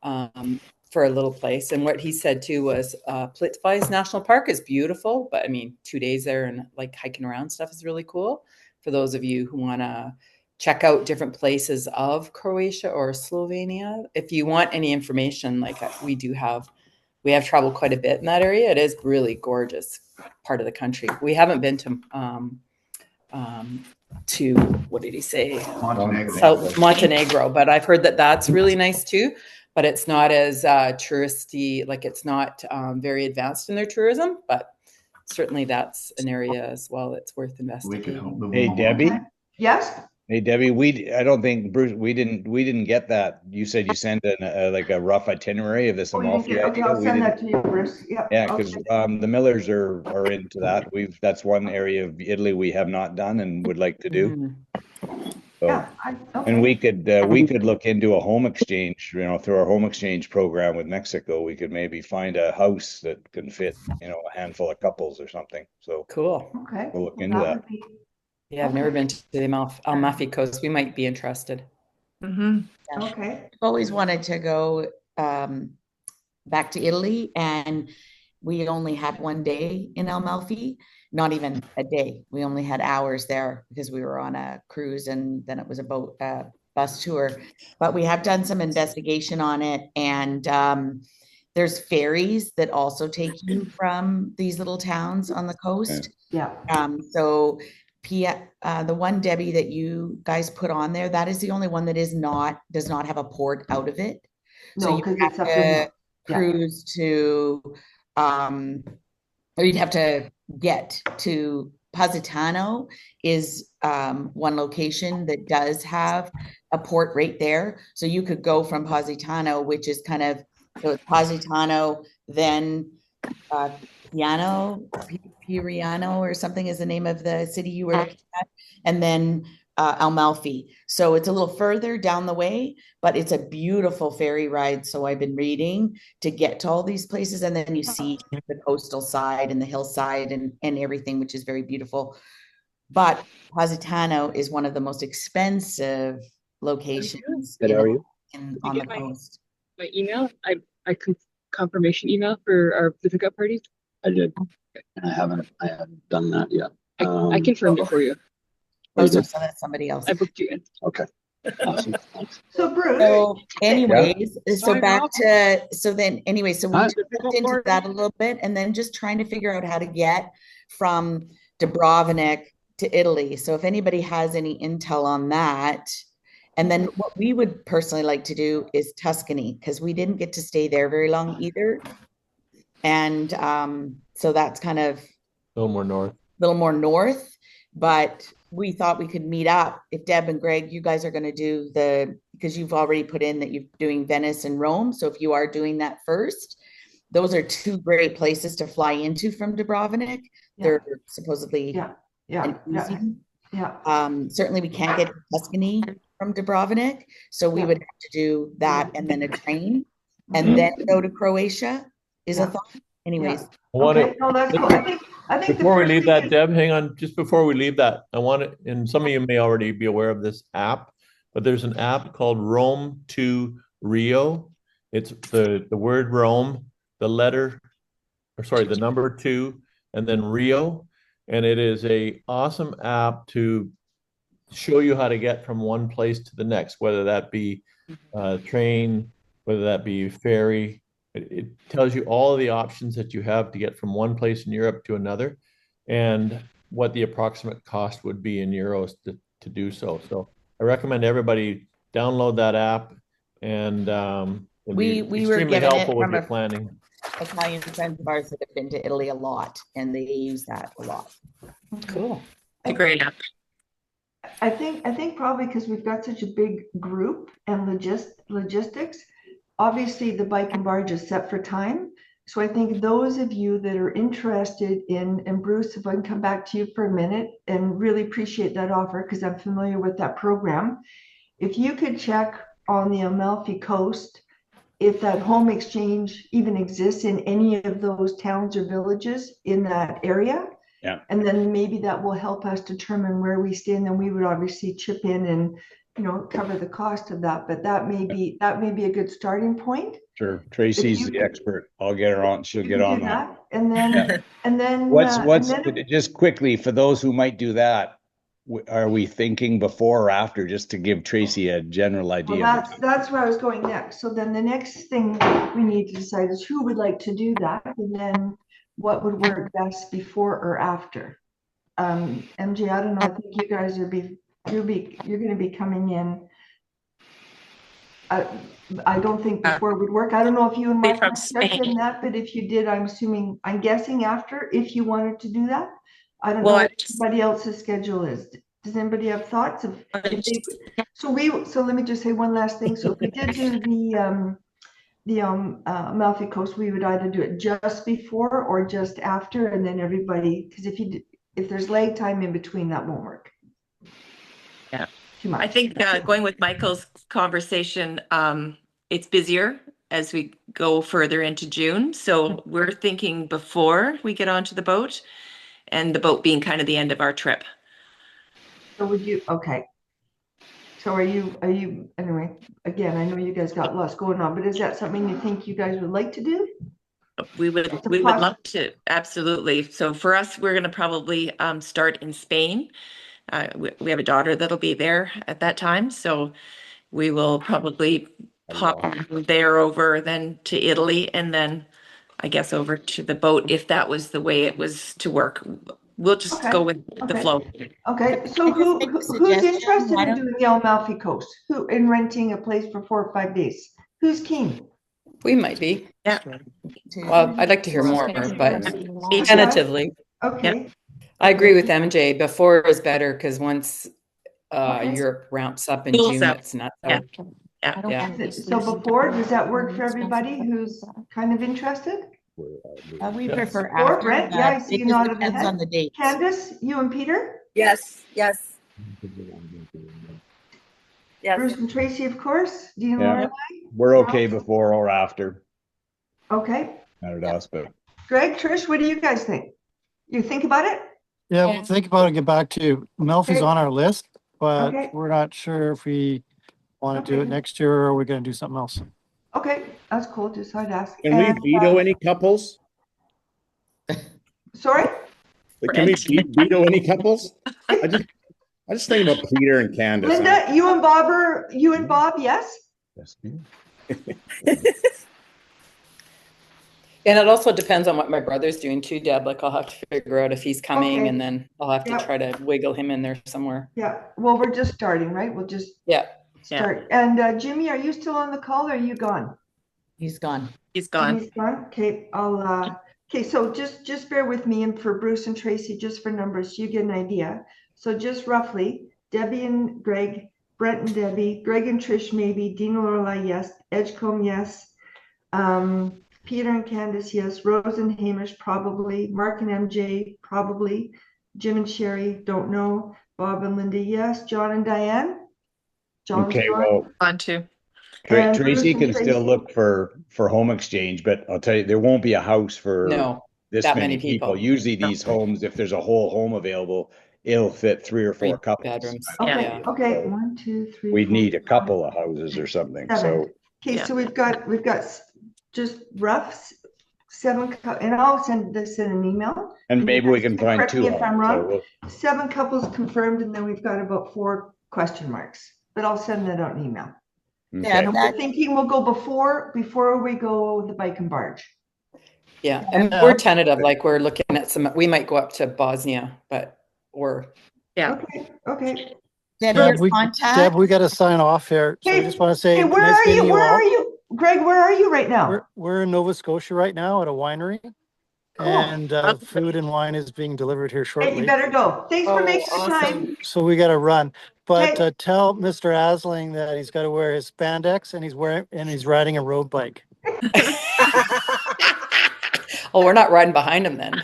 for a little place. And what he said too was Plitvice National Park is beautiful, but I mean 2 days there and like hiking around stuff is really cool for those of you who want to check out different places of Croatia or Slovenia. If you want any information, like we have traveled quite a bit in that area. It is really gorgeous part of the country. We haven't been to what did he say? Montenegro, but I've heard that that's really nice too. But it's not as touristy, like it's not very advanced in their tourism. But certainly that's an area as well that's worth investing in. Hey, Debbie. Yes. Hey Debbie, I don't think Bruce, we didn't get that. You said you sent like a rough itinerary of this Oh, you didn't Amalfi get, okay, idea. I'll We send didn't. that to you, Bruce. Yeah. Yeah, Okay. because the Millers are into that. That's one area of Italy we have not done and would like to do. Mhm. So, Yeah, and okay. we could look into a home exchange, through our home exchange program with Mexico. We could maybe find a house that can fit, a handful of couples or something. So Cool. Okay. we'll look Well, into that that. would be, Yeah, I've never been to the Amalfi Coast. We might be interested. Mm-hmm. Yeah. okay. I've always wanted to go back to Italy, and we only had one day in Amalfi, not even a day. We only had hours there because we were on a cruise, and then it was a boat bus tour. But we have done some investigation on it, and there's ferries that also take you from these little towns on the coast. Yeah. So the one, Debbie, that you guys put on there, that is the only one that does not have a port out of it. So No, you because have it's up to in the, yeah. cruise to, or you'd have to get to Positano is one location that does have a port right there. So you could go from Positano, which is kind of, so it's Positano, then Piriano or something is the name of the city you were looking at, and then Amalfi. So it's a little further down the way, but it's a beautiful ferry ride. So I've been reading to get to all these places, and then you see the coastal side and the hillside and everything, which is very beautiful. But Positano is one of the most expensive locations Good, how are you? on the coast. My email, I confirmation email for the pickup party. I did. I haven't done that yet. I confirmed it for you. Oh, so that's somebody else. I booked you in. Okay. Awesome. Thanks. So Bruce. So anyways, so Sign back off. to, so then anyway, so we Huh? just looked into that a little bit, and then just trying to figure out how to get from Dubrovnik to Italy. So if anybody has any intel on that, and then what we would personally like to do is Tuscany, because we didn't get to stay there very long either. And so that's kind of A little more north. but we thought we could meet up. If Deb and Greg, you guys are going to do because you've already put in that you're doing Venice and Rome. So if you are doing that first, those are two great places to fly into from Dubrovnik. Yeah. They're supposedly easy. Certainly we can't get to Tuscany from Dubrovnik. So we would have to do that and then a train and then go to Croatia is a thought. Anyways. Okay, no, that's cool. I think Before we leave that, Deb, hang on. Just before we leave that, I want to, and some of you may already be aware of this app, but there's an app called Rome to Rio. It's the word Rome, the number 2, and then Rio. And it is a awesome app to show you how to get from one place to the next, whether that be train, whether that be ferry. It tells you all of the options that you have to get from one place in Europe to another and what the approximate cost would be in euros to do so. So I recommend everybody download that app, and we were extremely given helpful it with from your planning. Italian friends of ours that have been to Italy a lot, and they use that a lot. Cool. It's a great app. I think probably because we've got such a big group and logistics, obviously the bike and barge is set for time. So I think those of you that are interested in, and Bruce, if I can come back to you for a minute, and really appreciate that offer because I'm familiar with that program. If you could check on the Amalfi Coast, if that home exchange even exists in any of those towns or villages in that area. Yeah. And then maybe that will help us determine where we stay, and then we would obviously chip in and cover the cost of that. But that may be a good starting point. Sure. Tracy's the expert. I'll get her on. She'll get on that. And then What's just quickly for those who might do that, are we thinking before or after, just to give Tracy a general idea? Well, that's where I was going next. So then the next thing we need to decide is who would like to do that, and then what would work best before or after. MJ, I don't know. I think you guys you're going to be coming in. I don't think before would work. I don't know if you and Mike in that, but if you did, I'm guessing after, if you wanted to do that. I don't know what anybody else's schedule is. Does anybody have thoughts of? So let me just say one last thing. So if we did do the Amalfi Coast, we would either do it just before or just after, and then everybody, because if there's lag time in between, that won't work. Yeah. Too much. I think going with Michael's conversation, it's busier as we go further into June. So we're thinking before we get onto the boat, and the boat being kind of the end of our trip. So would you, okay. So are you, anyway, again, I know you guys got lots going on, but is that something you think you guys would like to do? We would love to, absolutely. So for us, we're going to probably start in Spain. We have a daughter that'll be there at that time, so we will probably pop there over then to Italy, and then I guess over to the boat if that was the way it was to work. We'll just go with the flow. Okay, so who's interested in doing the Amalfi Coast? Who in renting a place for 4 or 5 days? Who's keen? We might be. Yeah. Well, I'd like to hear more, but tentatively. Okay. I agree with MJ. Before is better because once Europe ramps up in June, it's not. Yeah. So before, does that work for everybody who's kind of interested? We prefer Or after. Brent, yeah, I see you nodding the Depends head. on the date. Candace, you and Peter? Yes. Bruce and Tracy, of course. Dean, Yeah. Laura, We're okay before or after. okay. Not at us, but Greg, Trish, what do you guys think? You think about it? Yeah, we'll think about it and get back to you. Amalfi's on our list, but Okay. we're not sure if we want to do it next year or we're going to do something else. Okay, that's cool. Just thought I'd ask. Can we veto any couples? Sorry? Can we veto any couples? I just think about Peter and Candace. Linda, you and Bob, yes? Yes. And it also depends on what my brother's doing too, Deb. Like I'll have to figure out if he's coming, Okay. and then I'll have to try to wiggle him in there somewhere. Yeah. Well, we're just starting, right? We'll just start. And Jimmy, are you still on the call or are you gone? He's gone. He's gone. Jimmy's gone. Okay, okay, so just bear with me, and for Bruce and Tracy, just for numbers, you get an idea. So just roughly, Debbie and Greg, Brent and Debbie, Greg and Trish maybe, Dean and Lorelai, yes, Edgecombe, yes, Peter and Candace, yes, Rose and Hamish, probably, Mark and MJ, probably, Jim and Sherry, don't know, Bob and Linda, yes, John and Diane. John's Okay, gone. well, on too. And Tracy Bruce and can still Tracy. look for home exchange, but I'll tell you, there won't be a house for this that many many people. Usually these homes, if there's a whole home available, it'll fit 3 or 4 couples. Bedrooms. Okay, okay, 1, 2, 3. We'd 4, need a couple of houses or something. 7. So Okay, so we've got just rough 7, and I'll send this in an email. and maybe we can find Correct 2 me if I'm homes. So wrong. 7 couples confirmed, and then we've got about 4 question marks. But I'll send that out in email. Okay. And we're thinking we'll go before we go with the bike and barge. Yeah, and we're tentative. Like we're looking at some. We might go up to Bosnia, but Okay. Deb, we got to sign off here. So I just want to say, where are you? Where are you, Greg? Where are you right now? We're in Nova Scotia right now at a winery, and food and wine is being delivered here shortly. Hey, you better go. Thanks for making the time. So we got to run. But tell Mr. Asling that he's got to wear his spandex, and he's riding a road bike. Oh, we're not riding behind him then.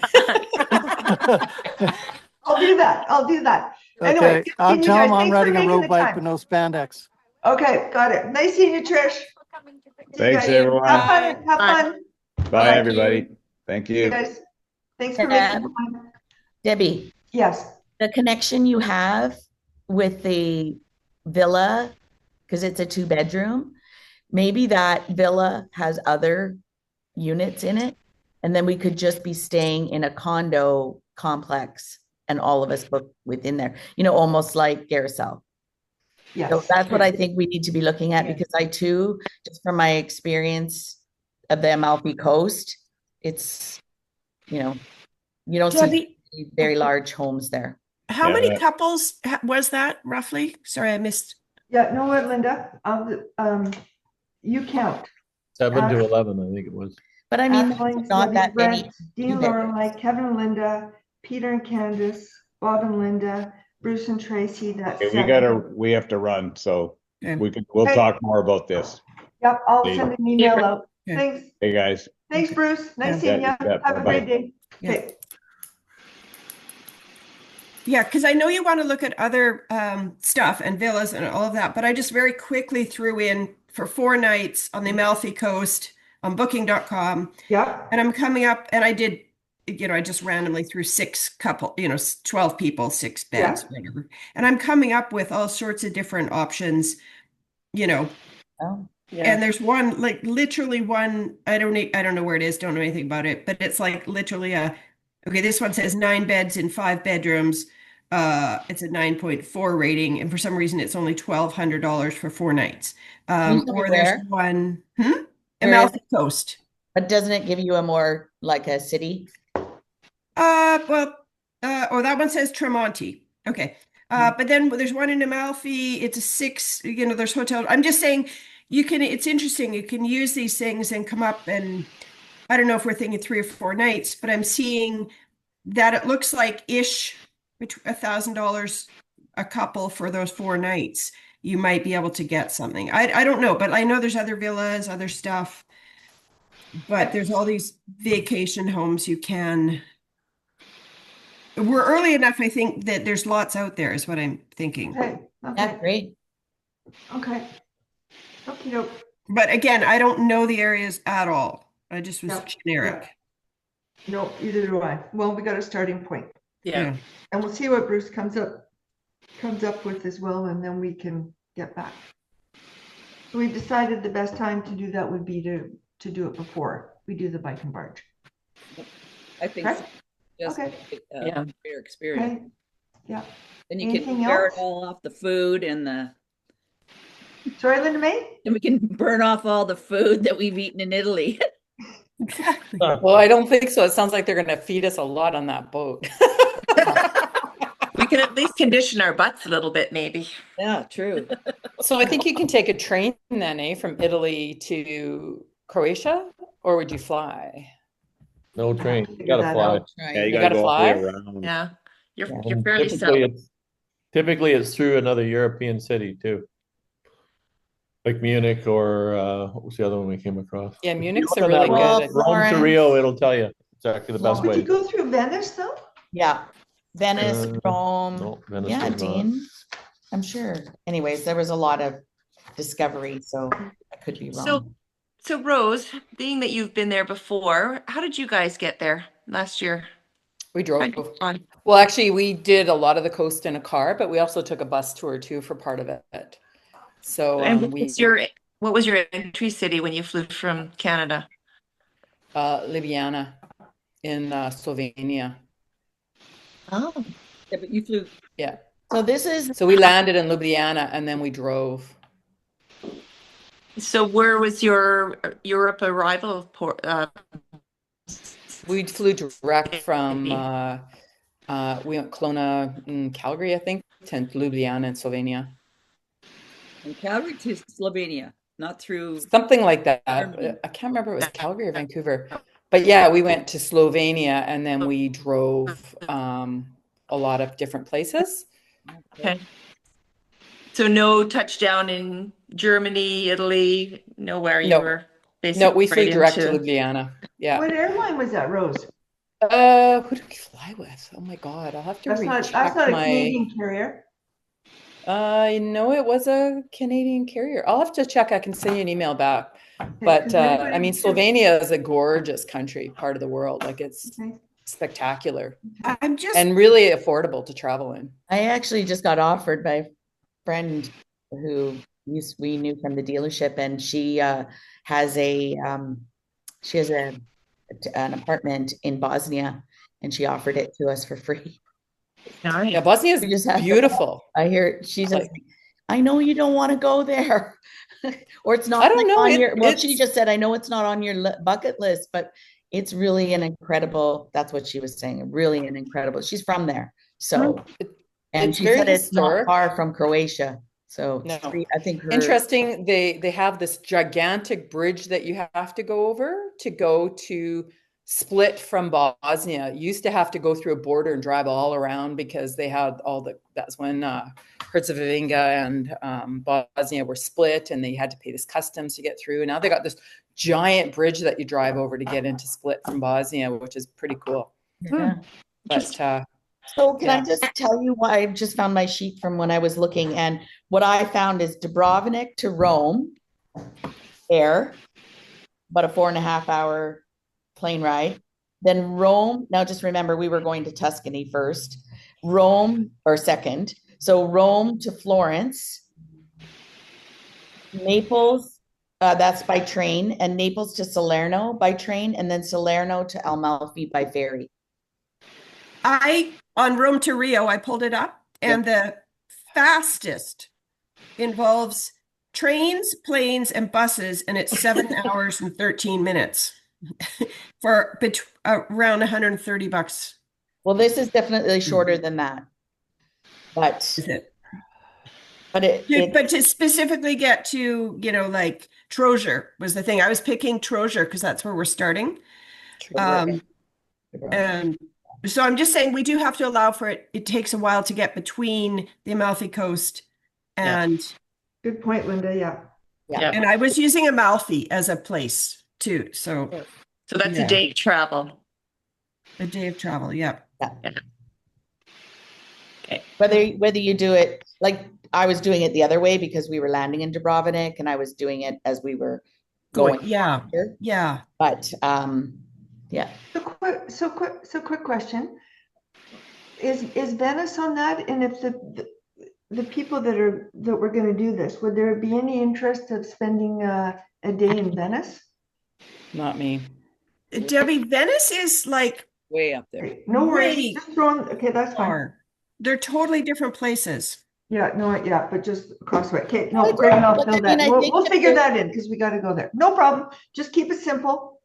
I'll do that. Anyway, Okay, I'll tell him I'm riding a road bike with no spandex. Okay, got it. Nice seeing you, Trish. Thanks, everyone. Have fun. Bye, everybody. Thank you. Guys. Thanks for making the time. Debbie. Yes. The connection you have with the villa, because it's a 2-bedroom, maybe that villa has other units in it, and then we could just be staying in a condo complex and all of us book within there, almost like Garicelle. Yes. So that's what I think we need to be looking at, because I too, just from my experience of the Amalfi Coast, it's, you don't see very large homes there. How many couples was that roughly? Sorry, I missed. Yeah, no, what, Linda? You count. 7 to 11, I think it was. But I mean, Ashley, not that Brent, many. Dean, Lorelai, Kevin and Linda, Peter and Candace, Bob and Linda, Bruce and Tracy, that's Okay, we have to run, so we'll Okay. talk more about this. Yep, I'll later. send an email out. Okay. Thanks. Hey, guys. Thanks, Bruce. Nice Yeah. seeing Yeah, you. you bet. Have a Bye-bye. great day. Yeah. Okay. Yeah, because I know you want to look at other stuff and villas and all of that, but I just very quickly threw in for 4 nights on the Amalfi Coast on booking.com. Yeah. And I'm coming up, and I did, I just randomly threw 12 people, 6 beds, whatever. And I'm coming up with all sorts of different options, Oh, And there's one, like literally one, I don't know where it is, don't know anything about it, but it's like literally okay, this one says 9 beds in 5 bedrooms. It's a 9.4 rating, and for some reason it's only $1,200 for 4 nighs. Or there's one, Amalfi Coast. But doesn't it give you a more like a city? That one says Tremonti. Okay. But then there's one in Amalfi. It's a 6, there's hotel. I'm just saying it's interesting. You can use these things and come up, and I don't know if we're thinking 3 or 4 nights, but I'm seeing that it looks like $1,000 a couple for those 4 nights. You might be able to get something. I don't know, but I know there's other villas, other stuff, but there's all these vacation homes you can. We're early enough, I think, that there's lots out there is what I'm thinking. Okay. Yeah, great. Okay. Okay. But again, I don't know the areas at all. I just was generic. No, either do I. Well, we got a starting point. Yeah. And we'll see what Bruce comes up with as well, and then we can get back. So we decided the best time to do that would be to do it before we do the bike and barge. I think so. Just greater experience. Okay. Yeah. Then you Anything can compare it else? all off the food and the. Sorry, Linda May? And we can burn off all the food that we've eaten in Italy. Exactly. Well, I don't think so. It sounds like they're going to feed us a lot on that boat. We can at least condition our butts a little bit, maybe. Yeah, true. So I think you can take a train then, from Italy to Croatia, or would you fly? No train. You gotta fly. Yeah, you gotta go all fly. the way around. Yeah, you're fairly Typically it's through another European city too. Like Munich or what was the other one we came across? Yeah, Munich's Look a on really that good. Rome to Rio, it'll tell you exactly the best Would way. you go through Venice though? Yeah. Venice, Rome. No, Venice Yeah, does not. Dean. I'm sure. Anyways, there was a lot of discovery, so I could be wrong. So Rose, being that you've been there before, how did you guys get there last year? We drove. Well, actually, we did a lot of the coast in a car, but we also took a bus tour too for part of it. So And what was your entry city when you flew from Canada? Ljubljana in Slovenia. Oh. Yeah, but you flew. Yeah. So we landed in Ljubljana and then we drove. So where was your Europe arrival port? We flew direct from we went Kelowna in Calgary, I think, to Ljubljana in Slovenia. From Calgary to Slovenia, not through something like that. Germany. I can't remember if it was Calgary or Vancouver, but yeah, we went to Slovenia and then we drove a lot of different places. Okay. So no touchdown in Germany, Italy, nowhere you were basically. No, we flew direct to Ljubljana. Yeah. What airline was that, Rose? Who did we fly with? Oh my God, I'll have to recheck that's not a my. Canadian carrier. No, it was a Canadian carrier. I'll have to check. I can send you an email back. But I mean, Slovenia is a gorgeous country, part of the world. Like it's spectacular. And really affordable to travel in. I actually just got offered by a friend who we knew from the dealership, and she has an apartment in Bosnia, and she offered it to us for free. Nice. Yeah, Bosnia is beautiful. I hear she says, I know you don't want to go there. Or it's not. I don't know. On your, well, she just said, I know it's not on your bucket list, but it's really an incredible, that's what she was saying, really an incredible, she's from there. So, and she said it's not far from Croatia. So no. I think interesting. They have this gigantic bridge that you have to go over to go to Split from Bosnia used to have to go through a border and drive all around because they had that's when Herzegovina and Bosnia were split, and they had to pay this customs to get through. Now they got this giant bridge that you drive over to get into Split from Bosnia, which is pretty cool. Yeah. But so can I just tell you why I just found my sheet from when I was looking, and what I found is Dubrovnik to Rome, air, about a 4.5 hour plane ride. Then Rome, now just remember we were going to Tuscany first, Rome or second. So Rome to Florence, Naples, that's by train, and Naples to Salerno by train, and then Salerno to Amalfi by ferry. On Rome to Rio, I pulled it up, and the fastest involves trains, planes, and buses, and it's 7 hours and 13 minutes for around $130. Well, this is definitely shorter than that. But is it? But but to specifically get to, like Troja was the thing. I was picking Troja because that's where we're starting. And so I'm just saying we do have to allow for it. It takes a while to get between the Amalfi Coast and. Good point, Linda. Yeah. And I was using Amalfi as a place too. So that's a day of travel. A day of travel. Yeah. Okay. Whether you do it like I was doing it the other way because we were landing in Dubrovnik, and I was doing it as we were going. Yeah. But yeah. So quick question. Is Venice on that? And if the people that were going to do this, would there be any interest of spending a day in Venice? Not me. Debbie, Venice is like way up there. No worries. Just okay, that's fine. They're totally different places. But just across the way. Okay, no, great enough. We'll figure that in because we got to go there. No problem. Just keep it simple.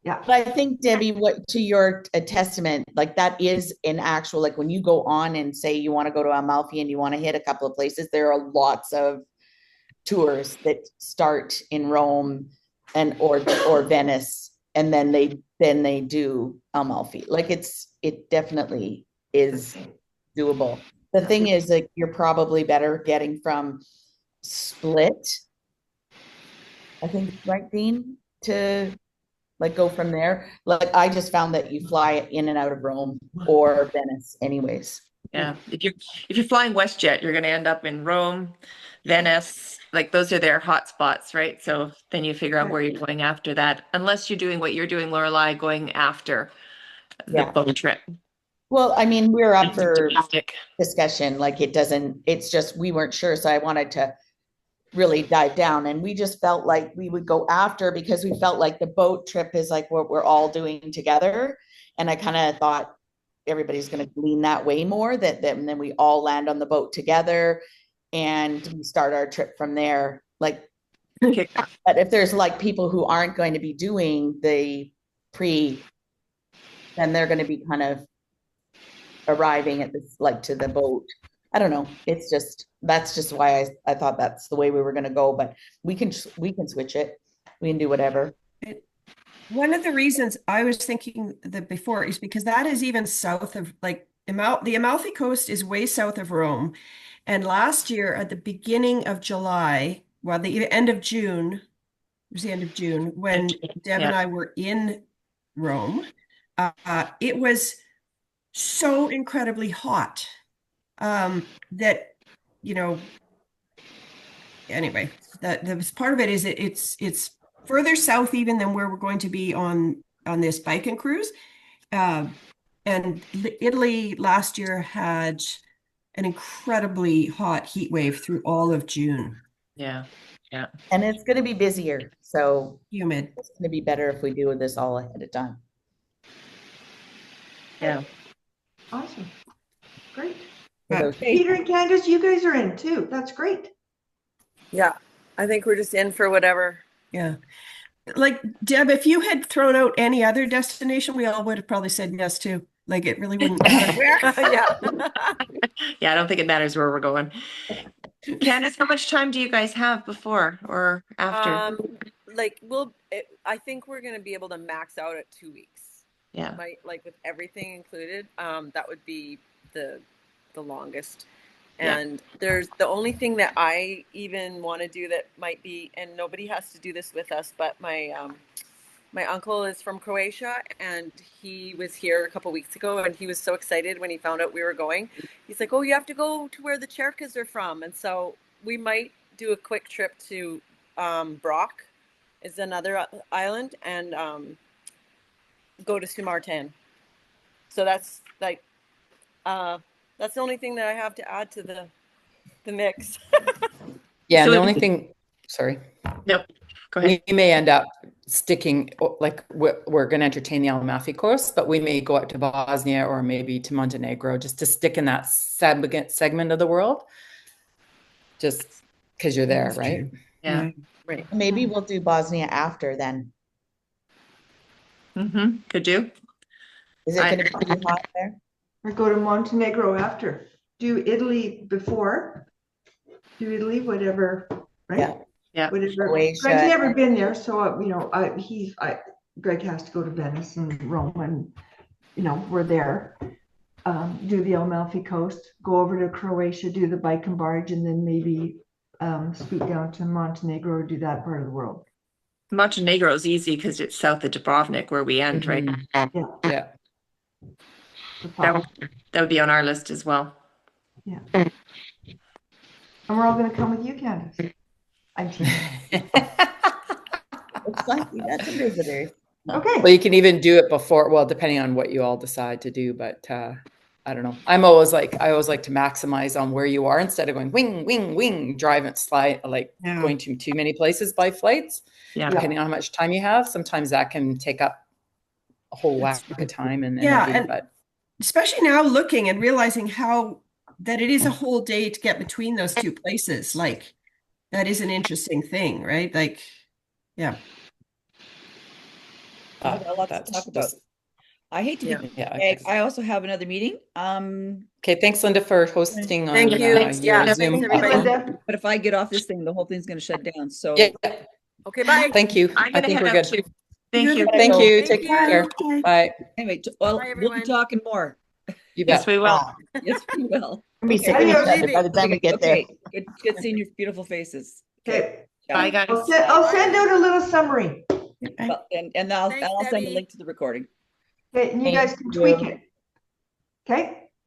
Yeah. But I think, Debbie, what to your testament, like that is an actual, like when you go on and say you want to go to Amalfi and you want to hit a couple of places, there are lots of tours that start in Rome or Venice, and then they do Amalfi. Like it definitely is doable. The thing is, like, you're probably better getting from Split, I think, right, Dean, to like go from there. Like I just found that you fly in and out of Rome or Venice anyways. Yeah. If you're flying WestJet, you're going to end up in Rome, Venice, like those are their hot spots, right? So then you figure out where you're going after that, unless you're doing what you're doing, Lorelei, going after the boat trip. Well, I mean, we're up for discussion. Like it's just, we weren't sure. So I wanted to really dive down, and we just felt like we would go after, because we felt like the boat trip is like what we're all doing together. And I kind of thought everybody's going to lean that way more, and then we all land on the boat together and we start our trip from there. Like, but if there's like people who aren't going to be doing the then they're going to be kind of arriving at this, like, to the boat. I don't know. That's just why I thought that's the way we were going to go, but we can switch it. We can do whatever. One of the reasons I was thinking that before is because that is even south of, like, the Amalfi Coast is way south of Rome. And last year at the beginning of July, the end of June, it was the end of June, when Deb and I were in Rome, it was so incredibly hot that, anyway, that part of it is it's further south even than where we're going to be on this biking cruise. And Italy last year had an incredibly hot heat wave through all of June. Yeah. And it's going to be busier, so humid. It's going to be better if we do this all ahead of time. Yeah. Awesome. Great. Okay. Peter and Candace, you guys are in too. That's great. Yeah. I think we're just in for whatever. Yeah. Like, Deb, if you had thrown out any other destination, we all would have probably said yes too. Like, it really wouldn't matter where. Yeah, I don't think it matters where we're going. Candace, how much time do you guys have before or after? I think we're going to be able to max out at 2 weeks. Yeah. Like with everything included, that would be the longest. Yeah. And there's the only thing that I even want to do that might be, and nobody has to do this with us, but my uncle is from Croatia, and he was here a couple weeks ago, and he was so excited when he found out we were going. He's like, "Oh, you have to go to where the Cherkas are from," and so we might do a quick trip to Brock, is another island, and go to Sumartin. So that's like that's the only thing that I have to add to the mix. Yeah, and the only thing, sorry. Nope. Go ahead. We may end up sticking, like we're going to entertain the Amalfi Coast, but we may go out to Bosnia or maybe to Montenegro just to stick in that segment of the world, just because you're there, right? Yeah. Right. Maybe we'll do Bosnia after then. Could you? Is it going to be too hot there? Or go to Montenegro after. Do Italy before. Do Italy, whatever, right? Yeah. Whatever. Croatia. Greg's never been there, so Greg has to go to Venice and Rome, and we're there. Do the Amalfi Coast, go over to Croatia, do the bike and barge, and then maybe scoot down to Montenegro or do that part of the world. Montenegro is easy because it's south of Dubrovnik where we end, right? Yeah. That would be on our list as well. Yeah. And we're all going to come with you, Candace. I'm teasing. It's funny. That's a visitor. Okay. Well, you can even do it before, well, depending on what you all decide to do, but I don't know. I always like to maximize on where you are instead of going wing, wing, wing, drive and slide, going to too many places by flights. Yeah. Depending on how much time you have, sometimes that can take up a whole whack of time and energy. But especially now looking and realizing that it is a whole day to get between those two places. Like, that is an interesting thing, right? Like, yeah. I've got lots to talk about. I hate to be I also have another meeting. Okay, thanks, Linda, for hosting on Thank you. your Yeah, Zoom. thanks, everybody. But if I get off this thing, the whole thing's going to shut down. So Okay, bye. Thank you. I'm I gonna think head we're out good. too. Thank you. Thank you. Thank Take you. care. Bye. Anyway, well, we'll be talking more. You Yes, bet. we will. Yes, we will. We'll be sick of each other by the time we get there. Good seeing your beautiful faces. Okay. Bye, guys. I'll send out a little summary. Well, and I'll send a link to the recording. Okay, and you guys can tweak it. Okay.